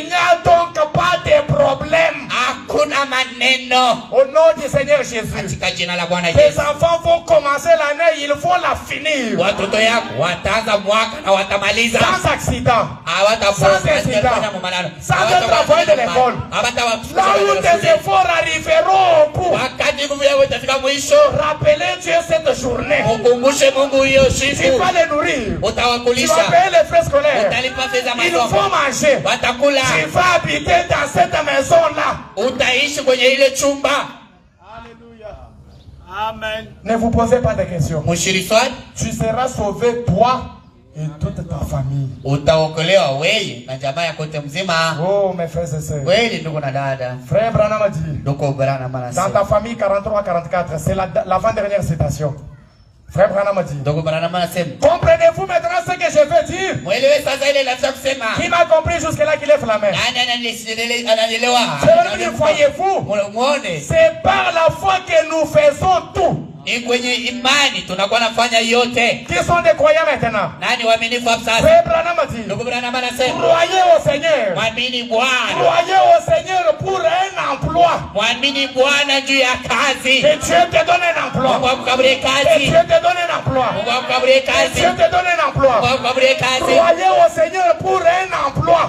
n'y a donc pas de problème. Au nom du Seigneur Jésus, tes enfants vont commencer l'année, ils vont la finir. Sans accident, sans incident, sans travail de l'école. Là où tes efforts arriveront au bout, rappelez Dieu cette journée. Tu vas les nourrir. Tu vas payer les frais scolaires. Ils vont manger. Tu vas habiter dans cette maison-là. Alléluia. Amen. Ne vous posez pas de questions. Tu seras sauvé, toi et toute ta famille. Oh mes frères et sœurs. Frère Branham a dit, dans ta famille 43-44, c'est l'avant-dernière citation. Frère Branham a dit, comprenez-vous maintenant ce que je veux dire? Qui m'a compris jusque-là qu'il est flammé? Voyez-vous, c'est par la foi que nous faisons tout. Qui sont des croyants maintenant? Frère Branham a dit, croyez au Seigneur. Croyez au Seigneur pour un emploi. Que Dieu te donne un emploi. Que Dieu te donne un emploi. Que Dieu te donne un emploi. Croyez au Seigneur pour un emploi.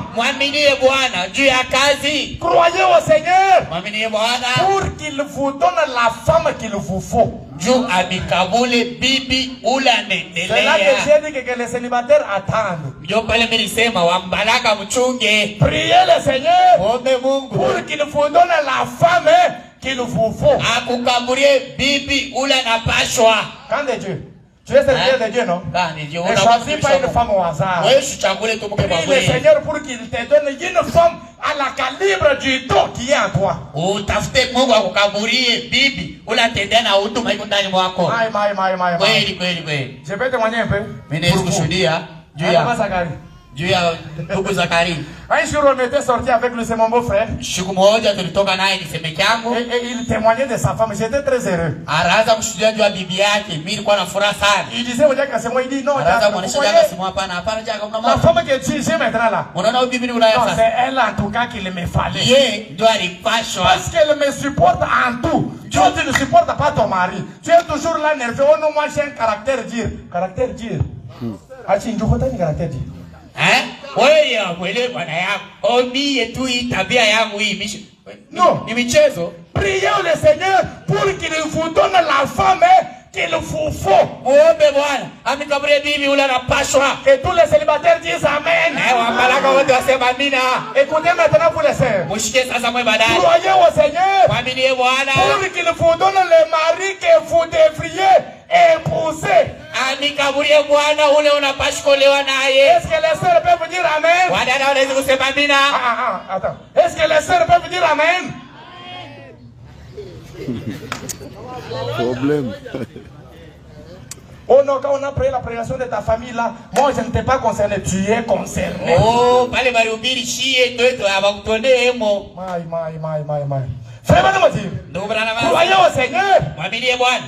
Croyez au Seigneur pour qu'il vous donne la femme qu'il vous faut. C'est là que j'ai dit que les célibataires attendent. Priez le Seigneur pour qu'il vous donne la femme qu'il vous faut. Quand de Dieu. Tu es serviteur de Dieu, non? Ne choisis pas une femme au hasard. Prie le Seigneur pour qu'il te donne une femme à la calibre du don qui est en toi. Je peux témoigner un peu? Un jour on était sorti avec lui, c'est mon beau-frère. Et il témoignait de sa femme, j'étais très heureux. Il disait au diacre, c'est moi, il dit non, la femme que j'ai maintenant là, non, c'est elle en tout cas qu'il me fallait. Parce qu'elle me supporte en tout. Toi tu ne supportes pas ton mari. Tu es toujours là nerveux. Oh non, moi j'ai un caractère dur. Caractère dur. Ah, tu as un caractère dur. Non. Priez le Seigneur pour qu'il vous donne la femme qu'il vous faut. Et tous les célibataires disent Amen. Écoutez maintenant pour les sœurs. Croyez au Seigneur pour qu'il vous donne le mari que vous devriez épouser. Est-ce que les sœurs peuvent dire Amen? Attends. Est-ce que les sœurs peuvent dire Amen? Problème. Oh non, quand on a pris la prédication de ta famille là, moi je ne t'ai pas concerné, tu es concerné. Oh, Frère Banamati, croyez au Seigneur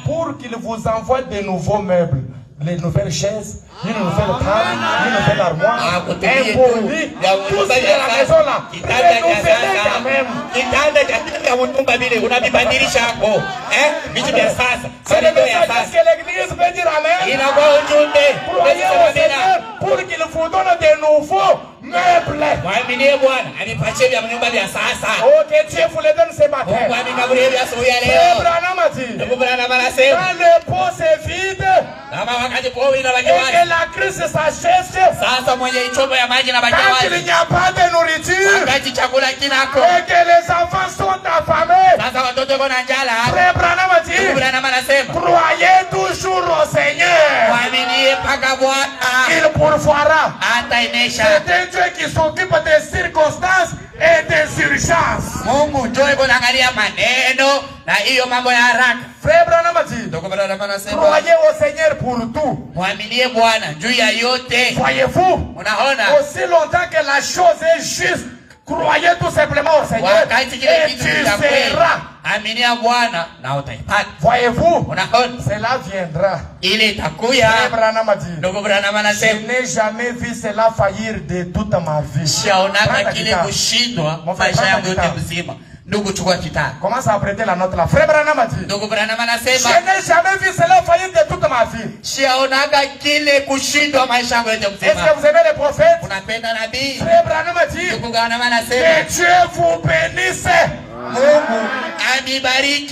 pour qu'il vous envoie de nouveaux meubles, les nouvelles chaises, une nouvelle table, une nouvelle armoire, un beau lit, tout ce qui est à la maison là, renouvelez quand même. C'est le message que l'église veut dire Amen. Croyez au Seigneur pour qu'il vous donne de nouveaux meubles. Oh, que Dieu vous les donne ce matin. Frère Branham a dit, quand le pot se vide et que la crise s'achève, quand il n'y a pas de nourriture et que les enfants sont affamés, Frère Branham a dit, croyez toujours au Seigneur. Il pourvoira. C'est un Dieu qui s'occupe des circonstances et des urgences. Frère Branham a dit, croyez au Seigneur pour tout. Voyez-vous, aussi longtemps que la chose est juste, croyez tout simplement au Seigneur et tu seras. Voyez-vous, cela viendra. Frère Branham a dit, je n'ai jamais vu cela faillir de toute ma vie. Commence à prêter la note là. Frère Branham a dit, je n'ai jamais vu cela faillir de toute ma vie. Est-ce que vous aimez les prophètes? Frère Branham a dit, que Dieu vous bénisse.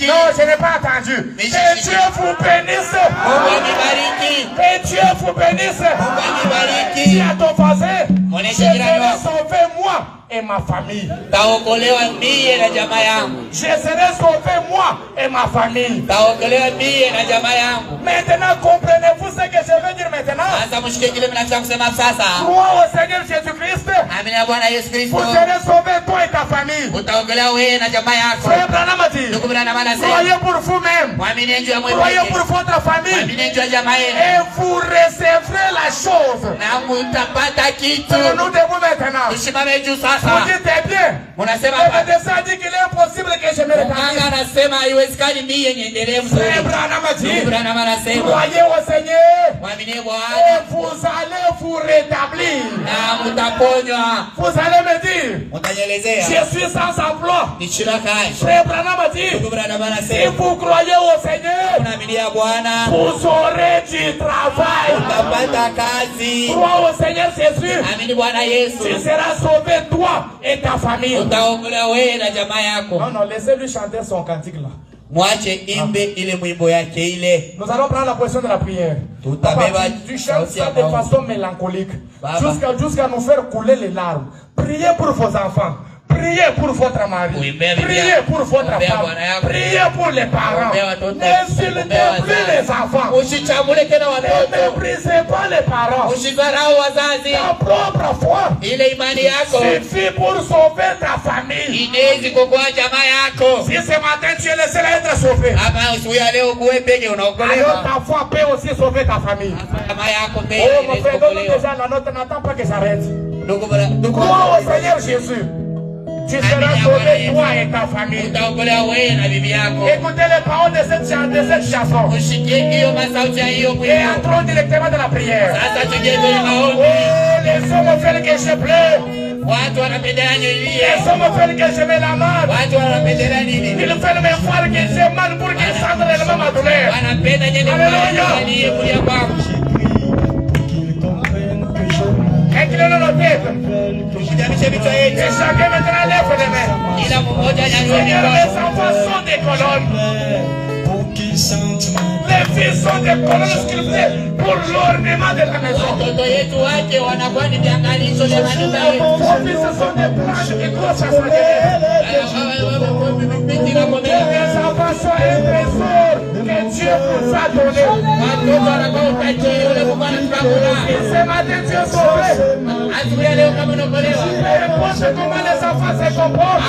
Non, je n'ai pas entendu. Que Dieu vous bénisse. Que Dieu vous bénisse. Dis à ton voisin, je serai sauvé moi et ma famille. Je serai sauvé moi et ma famille. Maintenant, comprenez-vous ce que je veux dire maintenant? Crois au Seigneur Jésus-Christ. Vous serez sauvé toi et ta famille. Frère Branham a dit, croyez pour vous-même, croyez pour votre famille, et vous recevrez la chose. Nous devons maintenant. Vous dites bien. Le médecin dit qu'il est impossible que je me rétablisse. Frère Branham a dit, croyez au Seigneur, et vous allez vous rétablir. Vous allez me dire, je suis sans emploi. Frère Branham a dit, si vous croyez au Seigneur, vous aurez du travail. Crois au Seigneur Jésus, tu seras sauvé toi et ta famille. Non, laissez-lui chanter son cantique là. Nous allons prendre la position de la prière. Tu chantes ça de façon mélancolique jusqu'à nous faire couler les larmes. Priez pour vos enfants. Priez pour votre mari. Priez pour votre femme. Priez pour les parents. N'insultez plus les enfants. Ne méprisez pas les parents. Ta propre foi suffit pour sauver ta famille. Si ce matin tu es le seul à être sauvé, alors ta foi peut aussi sauver ta famille. Oh mon frère, donne déjà la note, n'attends pas que j'arrête. Crois au Seigneur Jésus. Tu seras sauvé toi et ta famille. Écoutez les paroles de cette chanson. Et entrons directement dans la prière. Oh, les hommes veulent que je pleure. Les hommes veulent que je me lamente. Ils veulent me voir que j'ai mal pour qu'ils sentent réellement ma douleur. Alléluia. Inclinons nos têtes. Et chacun maintenant lève les mains. Seigneur, les enfants sont des colonnes. Les fils sont des colonnes sculptées pour l'ornement de la maison. Vos fils sont des planches qui croissent à sa les enfants sont un trésor que Dieu vous a donné. Et ce matin, Dieu sauvé. Peu importe comment les enfants se comportent,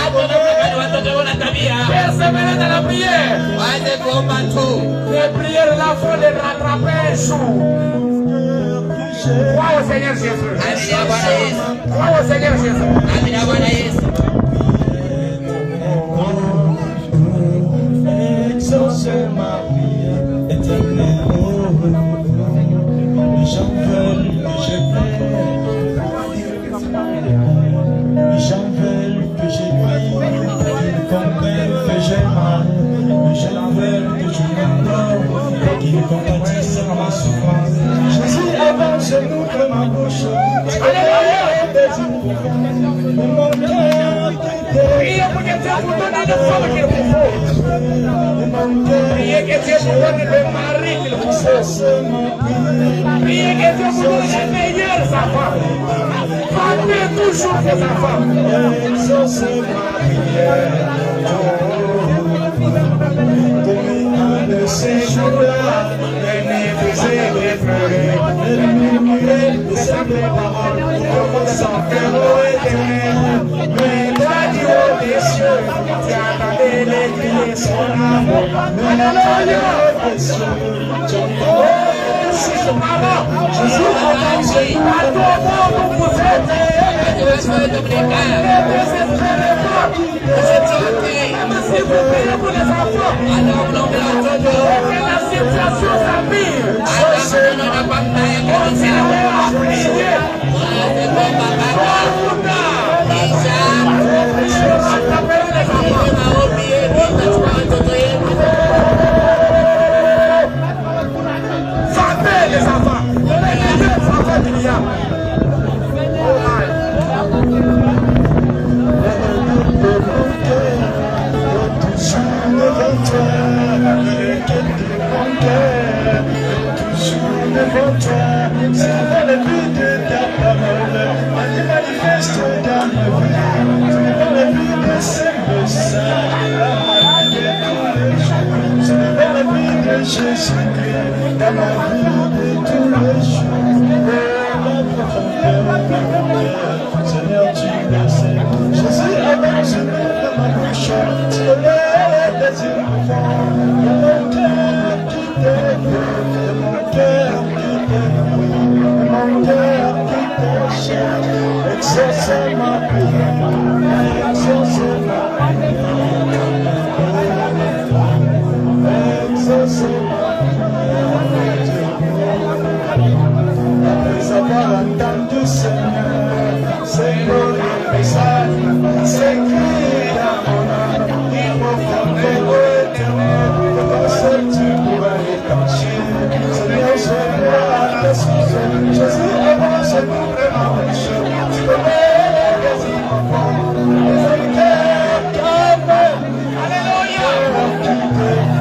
persévérer dans la prière. Les prières là font les rattraper un jour. Crois au Seigneur Jésus. Crois au Seigneur Jésus. Exaucez ma prière éternelle. Les gens veulent que je prie. Les gens veulent que je prie. Qu'ils comprennent que j'ai mal. Les gens veulent que je m'endors. Qu'ils compatissent à ma souffrance. Jésus avance nous de ma bouche. Alléluia. Mon cœur Priez pour que Dieu vous donne une femme qu'il vous faut. Priez que Dieu vous donne le mari qu'il vous faut. Priez que Dieu vous donne les meilleurs enfants. Faites toujours vos enfants. Exaucez ma prière. De ces jours-là, mépriser les pleurer, murmurer de simples paroles, comme sans cœur éternel. Mais toi, du haut des cieux, tu as entendu les cris son amour. Alléluia! Jésus, à toi, vous êtes si vous priez pour les enfants, que la situation s'appelle. Continuez à prier. Attrapez les enfants. Frappez les enfants. Les enfants qu'il y a. C'est dans le but de ta parole, tu manifestes dans ma vie, c'est dans le but de servir ça, c'est dans le but de Jésus-Christ, dans ma vie de tous les jours, la profondeur, Seigneur, tu le sais, Jésus avance dans ma bouche, tu connais les désirs profonds, de mon cœur qui t'aime, de mon cœur qui mon cœur qui te cherche, exaucez ma prière, exaucez ma prière, exaucez ma prière. Après avoir entendu Seigneur, c'est le message, c'est écrit dans mon âme, il faut former l'éternel, le seul tu pourras l'étancher, Seigneur, je vois la suite. Jésus avance nous de ma bouche, tu connais les désirs profonds, les cœurs comme alléluia, qui t'aime,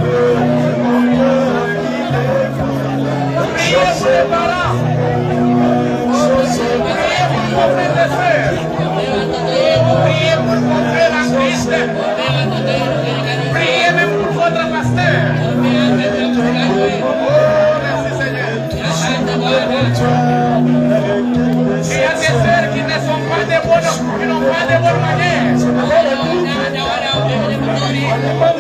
mon cœur qui t'aime. Priez pour les parents, priez pour couvrir les frères, priez pour couvrir la Christ, priez même pour votre pasteur. Il y a des sœurs qui ne sont pas de bonnes, qui n'ont pas de bonnes manières.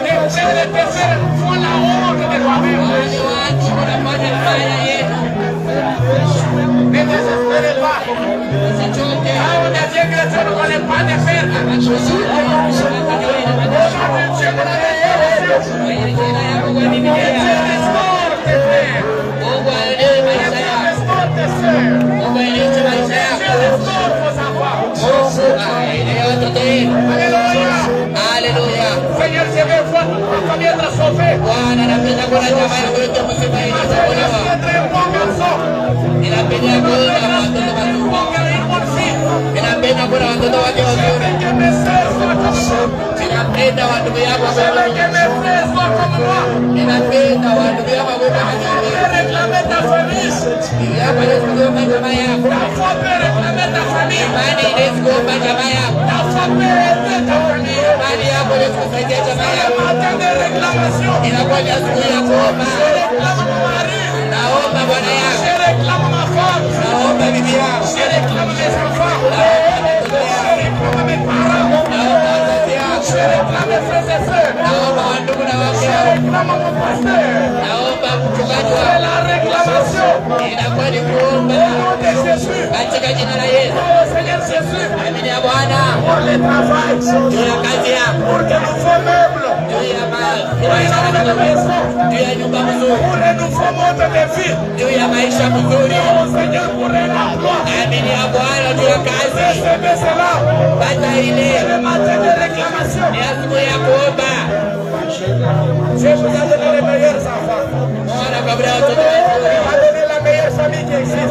Les frères et les sœurs font la honte de toi-même. Ne désespérez pas. Ah, on a dit que Dieu ne connaît pas de perte. Alléluia. Seigneur, je vais voir combien être sauvé. Bwana napenda kuona jamaa yangu yote msema hili itakuwa. Ninapenda kuona watoto wazuri. Ninapenda kuona watoto wake wazuri. Ninapenda watu yangu wazuri. moi. Réclamer ta famille. Ta foi peut réclamer ta famille. Ta foi peut aider ta famille. C'est le matin de réclamation. Je réclame mon mari. Je réclame ma femme. Je réclame mes enfants. Je réclame mes parents. Je réclame mes frères et sœurs. Je réclame mon pasteur. C'est la réclamation. Au nom de Jésus. Oh Seigneur Jésus. Pour le travail. Pour que nous soyons meubles. Pour rénover la maison. Pour le nouveau mode de vie. Oh Seigneur, pour un emploi. Recevez cela. C'est le matin de réclamation. Je vous ai donné les meilleurs enfants. Je vous ai donné la meilleure famille qui existe.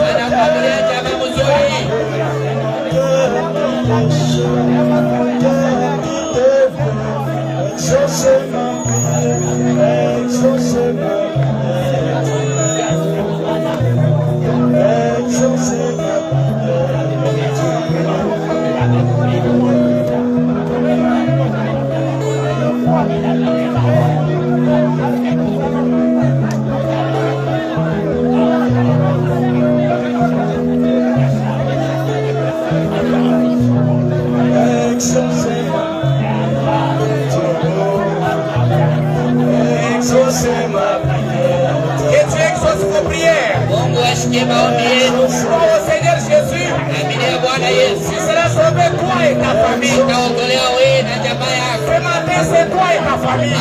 Oh Seigneur Jésus, tu seras sauvé toi et ta famille. Ce matin c'est toi et ta famille.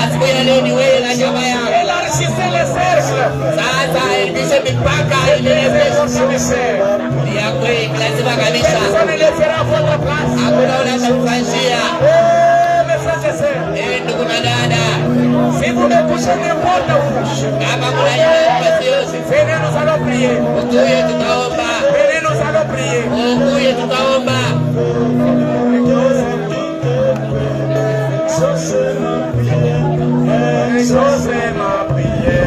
Élargissez les cercles. Personne ne le fera à votre place. Oh mes frères et sœurs, si vous me couchez n'importe où, venez, nous allons prier. Venez, nous allons prier. Exaucez ma prière.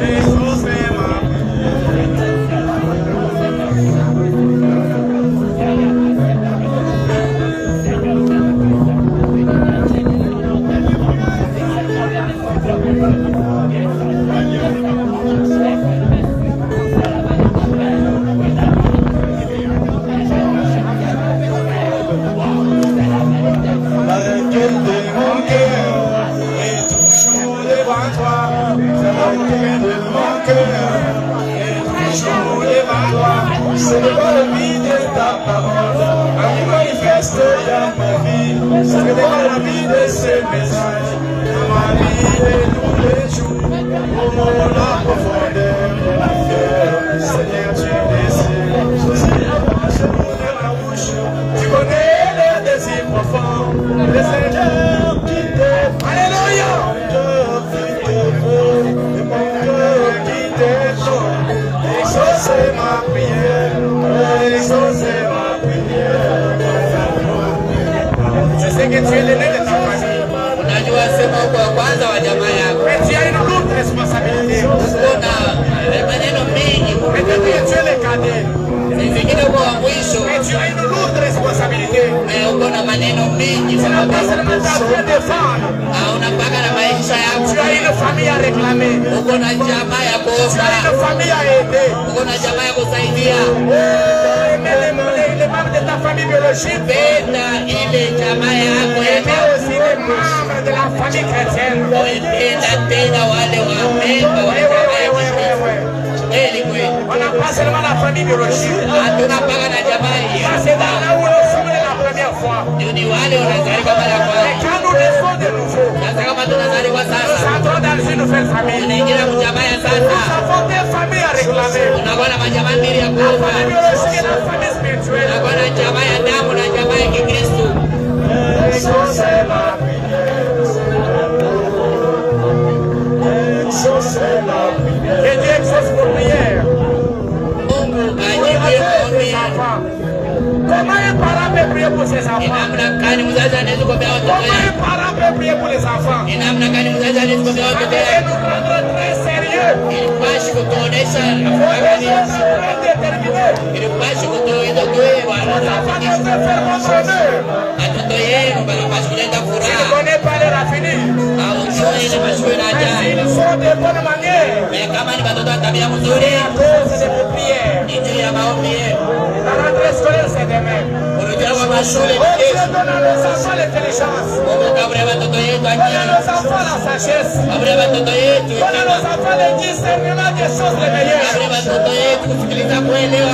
Exaucez ma c'est le vie de ta parole qui manifeste dans ma vie. C'est le vie de ces messages dans ma vie de tous les jours. Pour la profondeur de la cœur, Seigneur, tu décides. Je sais la marche de ma bouche. Tu connais les désirs profonds. Le Seigneur qui t'aime. Alléluia. Mon cœur qui t'aime. Exaucez ma prière. Exaucez ma prière. Je sais que tu es l'aîné de ta famille. Mais tu as une lourde responsabilité. Peut-être que tu es le cadet. Mais tu as une lourde responsabilité. Ce n'est pas seulement ta vie à défendre. Tu as une famille à réclamer. Tu as une famille à aider. Aimer les membres de ta famille biologique. Aimer aussi les membres de la famille chrétienne. On n'a pas seulement la famille biologique. C'est dans là où nous sommes la première fois. Et quand nous naissons de nouveau, nous entrons dans une nouvelle famille. Nous avons des familles à réclamer. La famille biologique et la famille spirituelle. Exaucez ma prière. Exaucez ma prière. Et Dieu exauce vos prières. Comment un parent peut prier pour ses enfants? Comment un parent peut prier pour les enfants? Et nous prendre très sérieux. Si ne connaît pas leur avenir, ils sont de bonnes manières. À cause de vos prières. La rentrée scolaire, c'est demain. Dieu donne à nos enfants l'intelligence. Donne à nos enfants la sagesse. Donne à nos enfants le discernement des choses les meilleures.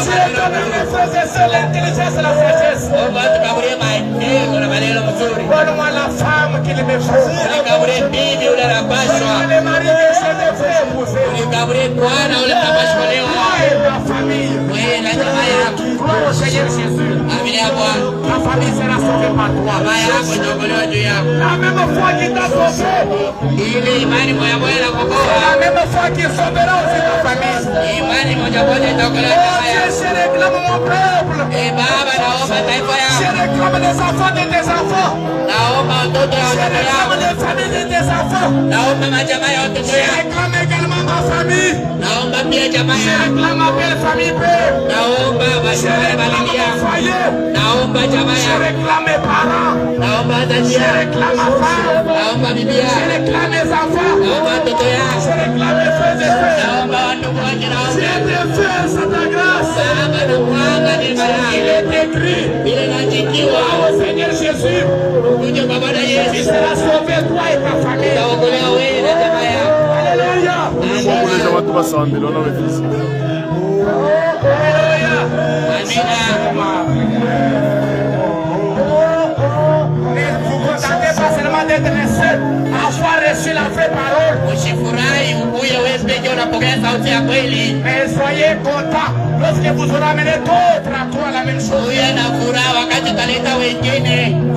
Dieu donne à mes frères et sœurs l'intelligence et la sagesse. Donne-moi la femme qu'il me faut. Donne-moi le mari que je devrais épouser. Moi et ma famille. Gloire au Seigneur Jésus. Ta famille sera sauvée par toi. La même foi qui t'a sauvé, c'est la même foi qui sauvera aussi ta famille. Oh Dieu, je réclame mon peuple. Je réclame les enfants de tes enfants. Je réclame les familles de tes enfants. Je réclame également ma famille. Je réclame ma belle famille. Je réclame mon foyer. Je réclame mes parents. Je réclame ma femme. Je réclame mes enfants. Je réclame mes frères et sœurs. Je te fais ta grâce. Il est écrit. Au Seigneur Jésus. Tu seras sauvé, toi et ta famille. Alléluia. Vous contentez pas seulement d'être les seuls à avoir reçu la vraie parole. Mais soyez contents lorsque vous aurez amené d'autres à croire la même chose.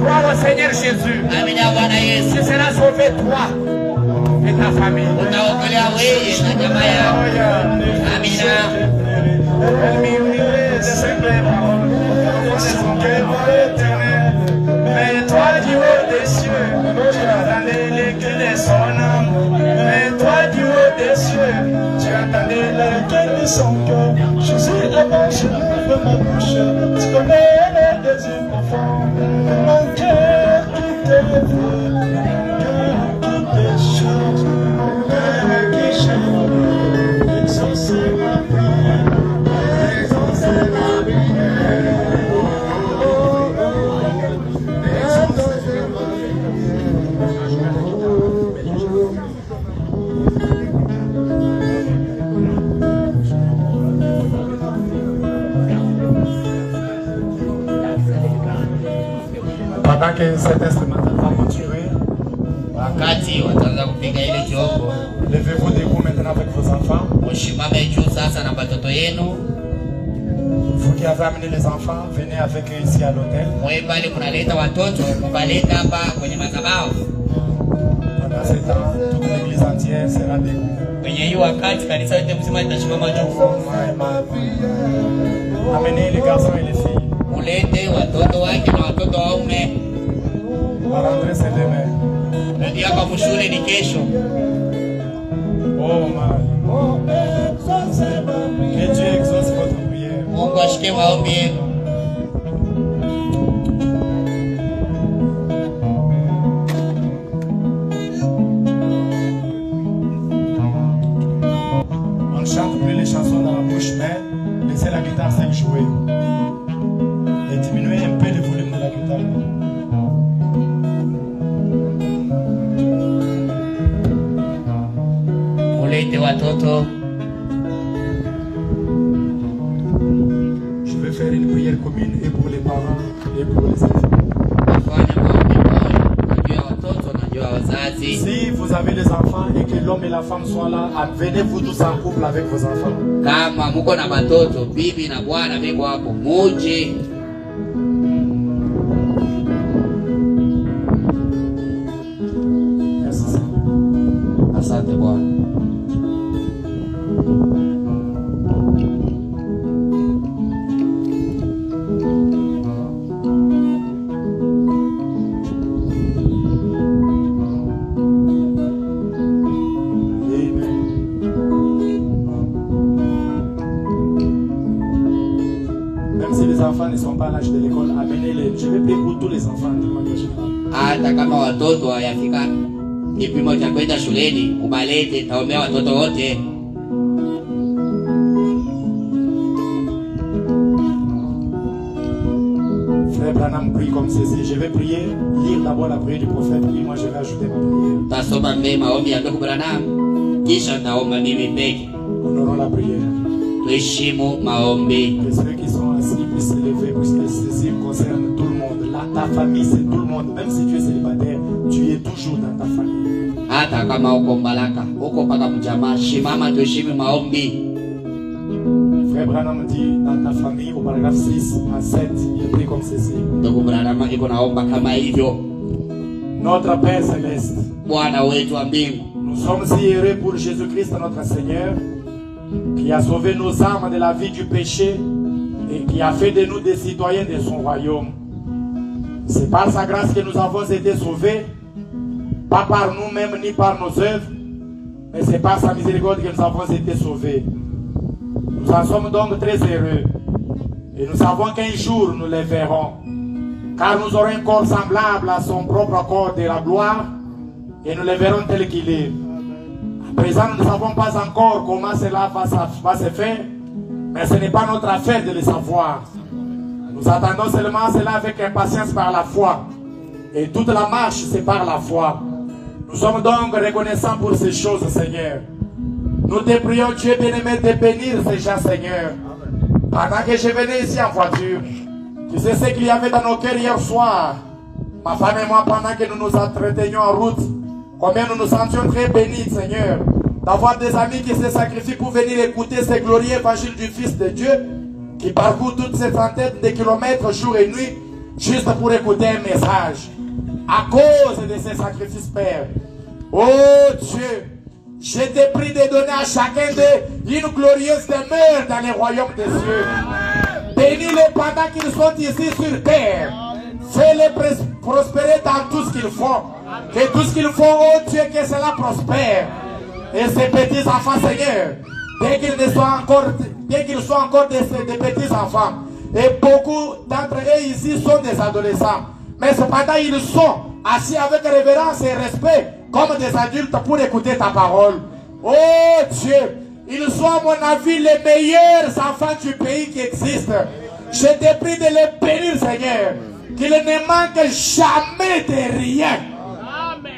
Crois au Seigneur Jésus. Tu seras sauvé toi et ta famille. Mais toi du haut des cieux, tu attendais les cris de son âme. Mais toi du haut des cieux, tu attendais les cris de son cœur. Je suis là-bas, je lève ma bouche. Tu connais les désirs profonds. Mon cœur qui te veut, mon cœur qui te cherche, mon cœur qui cherche. Exaucer ma prière, exaucer ma prière. Pendant que cet instrumental va continuer, levez-vous debout maintenant avec vos enfants. Vous qui avez amené les enfants, venez avec eux ici à l'hôtel. Pendant ce temps, toute l'église entière sera debout. Amenez les garçons et les filles. La rentrée c'est demain. Oh my. Que Dieu exauce votre prière. On chante plus les chansons dans la bouche, mais laissez la guitare seule jouer. Et diminuez un peu le volume de la guitare. Je vais faire une prière commune et pour les parents et pour les enfants. Si vous avez des enfants et que l'homme et la femme soient là, venez-vous tous en couple avec vos enfants. Merci. Asante Bwana. Même si les enfants ne sont pas à l'âge de l'école, amenez-les. Je vais prier pour tous les enfants de manière générale. Hata kama watoto hayafika kipimo cha kwenda shuleni, ubalete, taombea watoto wote. Frère Branham prie comme ceci. Je vais prier, lire d'abord la prière du prophète, puis moi je vais ajouter ma prière. Tasoma maombi ya ndugu Branham, kisha naomba mimi peke. Honorons la prière. Tuheshimu maombi. Que ceux qui sont assis puissent se lever, puisque ceci concerne tout le monde. Là, ta famille, c'est tout le monde. Même si tu es célibataire, tu es toujours dans ta famille. Hata kama uko Mbalaka, uko paka mjamaa, shimama tuheshimu maombi. Frère Branham dit dans ta famille, au paragraphe 6 à 7, il prie comme ceci. Ndugu Branham iko naomba kama hivyo. Notre Père Céleste, Bwana wetu wa mbingu, nous sommes si heureux pour Jésus-Christ notre Seigneur, qui a sauvé nos âmes de la vie du péché et qui a fait de nous des citoyens de son royaume. C'est par sa grâce que nous avons été sauvés, pas par nous-mêmes ni par nos œuvres, mais c'est par sa miséricorde que nous avons été sauvés. Nous en sommes donc très heureux et nous savons qu'un jour nous les verrons, car nous aurons un corps semblable à son propre corps de la gloire et nous les verrons tel qu'il est. À présent, nous ne savons pas encore comment cela va se faire, mais ce n'est pas notre affaire de le savoir. Nous attendons seulement cela avec impatience par la foi. Et toute la marche, c'est par la foi. Nous sommes donc reconnaissants pour ces choses, Seigneur. Nous te prions, Dieu bien-aimé, de bénir ces gens, Seigneur. Pendant que je venais ici en voiture, tu sais ce qu'il y avait dans nos cœurs hier soir. Ma femme et moi, pendant que nous nous entretenions en route, combien nous nous sentions très bénis, Seigneur, d'avoir des amis qui se sacrifient pour venir écouter ce glorieux évangile du Fils de Dieu, qui parcourt toutes ces centaines de kilomètres jour et nuit, juste pour écouter un message. À cause de ces sacrifices, Père. Oh Dieu, je te prie de donner à chacun d'eux une glorieuse demeure dans les royaumes des cieux. Bénis-les pendant qu'ils sont ici sur terre. Fais-les prospérer dans tout ce qu'ils font. Que tout ce qu'ils font, oh Dieu, que cela prospère. Et ces petits enfants, Seigneur, dès qu'ils soient encore des petits enfants, et beaucoup d'entre eux ici sont des adolescents, mais cependant ils sont assis avec révérence et respect comme des adultes pour écouter ta parole. Oh Dieu, ils sont à mon avis les meilleurs enfants du pays qui existent. Je te prie de les bénir, Seigneur, qu'ils ne manquent jamais de rien.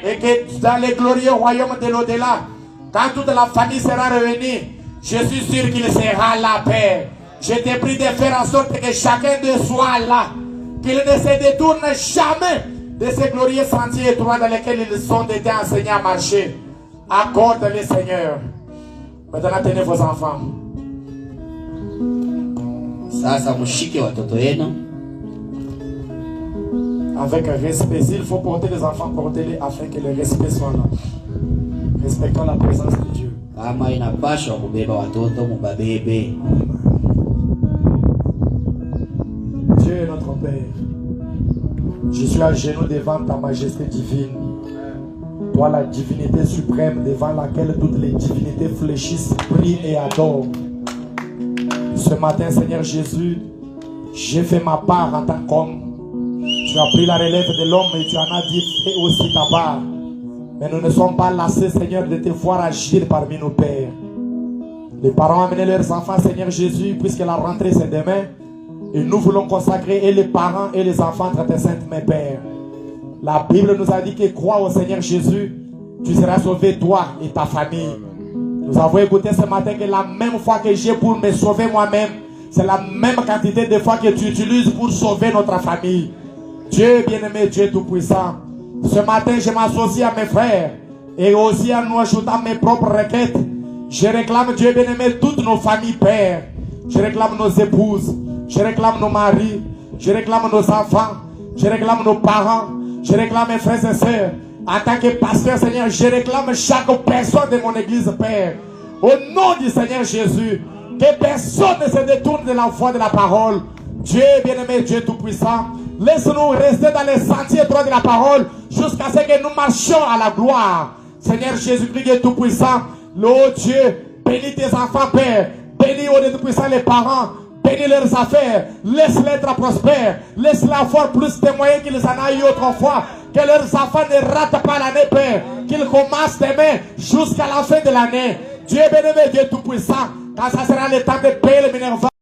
Et que dans les glorieux royaumes de l'au-delà, quand toute la famille sera réunie, je suis sûr qu'il sera la paix. Je te prie de faire en sorte que chacun d'eux soit là, qu'il ne se détourne jamais de ces glorieux sentiers étroits dans lesquels ils ont été enseignés à marcher. Accorde-les, Seigneur. Maintenant, tenez vos enfants. Sasa mshike watoto wenu avec respect. S'il faut porter les enfants, portez-les afin que le respect soit là. Respectons la présence de Dieu. Kama inapaswa kubeba watoto mubabebe. Dieu est notre Père. Je suis à genoux devant ta majesté divine. Toi, la divinité suprême devant laquelle toutes les divinités fléchissent, prient et adorent. Ce matin, Seigneur Jésus, j'ai fait ma part en tant qu'homme. Tu as pris la relève de l'homme et tu en as dit, fais aussi ta part. Mais nous ne sommes pas lassés, Seigneur, de te voir agir parmi nos pères. Les parents ont amené leurs enfants, Seigneur Jésus, puisque la rentrée c'est demain. Et nous voulons consacrer et les parents et les enfants entre tes saintes mains, Père. La Bible nous a dit que crois au Seigneur Jésus, tu seras sauvé toi et ta famille. Nous avons écouté ce matin que la même foi que j'ai pour me sauver moi-même, c'est la même quantité de foi que tu utilises pour sauver notre famille. Dieu bien-aimé, Dieu tout-puissant, ce matin je m'associe à mes frères et aussi en nous ajoutant mes propres requêtes. Je réclame, Dieu bien-aimé, toutes nos familles, Père. Je réclame nos épouses, je réclame nos maris, je réclame nos enfants, je réclame nos parents, je réclame mes frères et sœurs. En tant que pasteur, Seigneur, je réclame chaque personne de mon église, Père. Au nom du Seigneur Jésus, que personne ne se détourne de la foi de la parole. Dieu bien-aimé, Dieu tout-puissant, laisse-nous rester dans les sentiers droits de la parole jusqu'à ce que nous marchions à la gloire. Seigneur Jésus-Christ tout-puissant, oh Dieu, bénis tes enfants, Père. Bénis au Dieu tout-puissant les parents. bénis leurs affaires, laisse-les être prospères, laisse-les avoir plus de moyens qu'ils en ont eu autrefois, que leurs enfants ne ratent pas l'année, Père, qu'ils commencent demain jusqu'à la fin de l'année. Dieu béni, Dieu Tout-Puissant, quand ça sera le temps de payer le Minerva.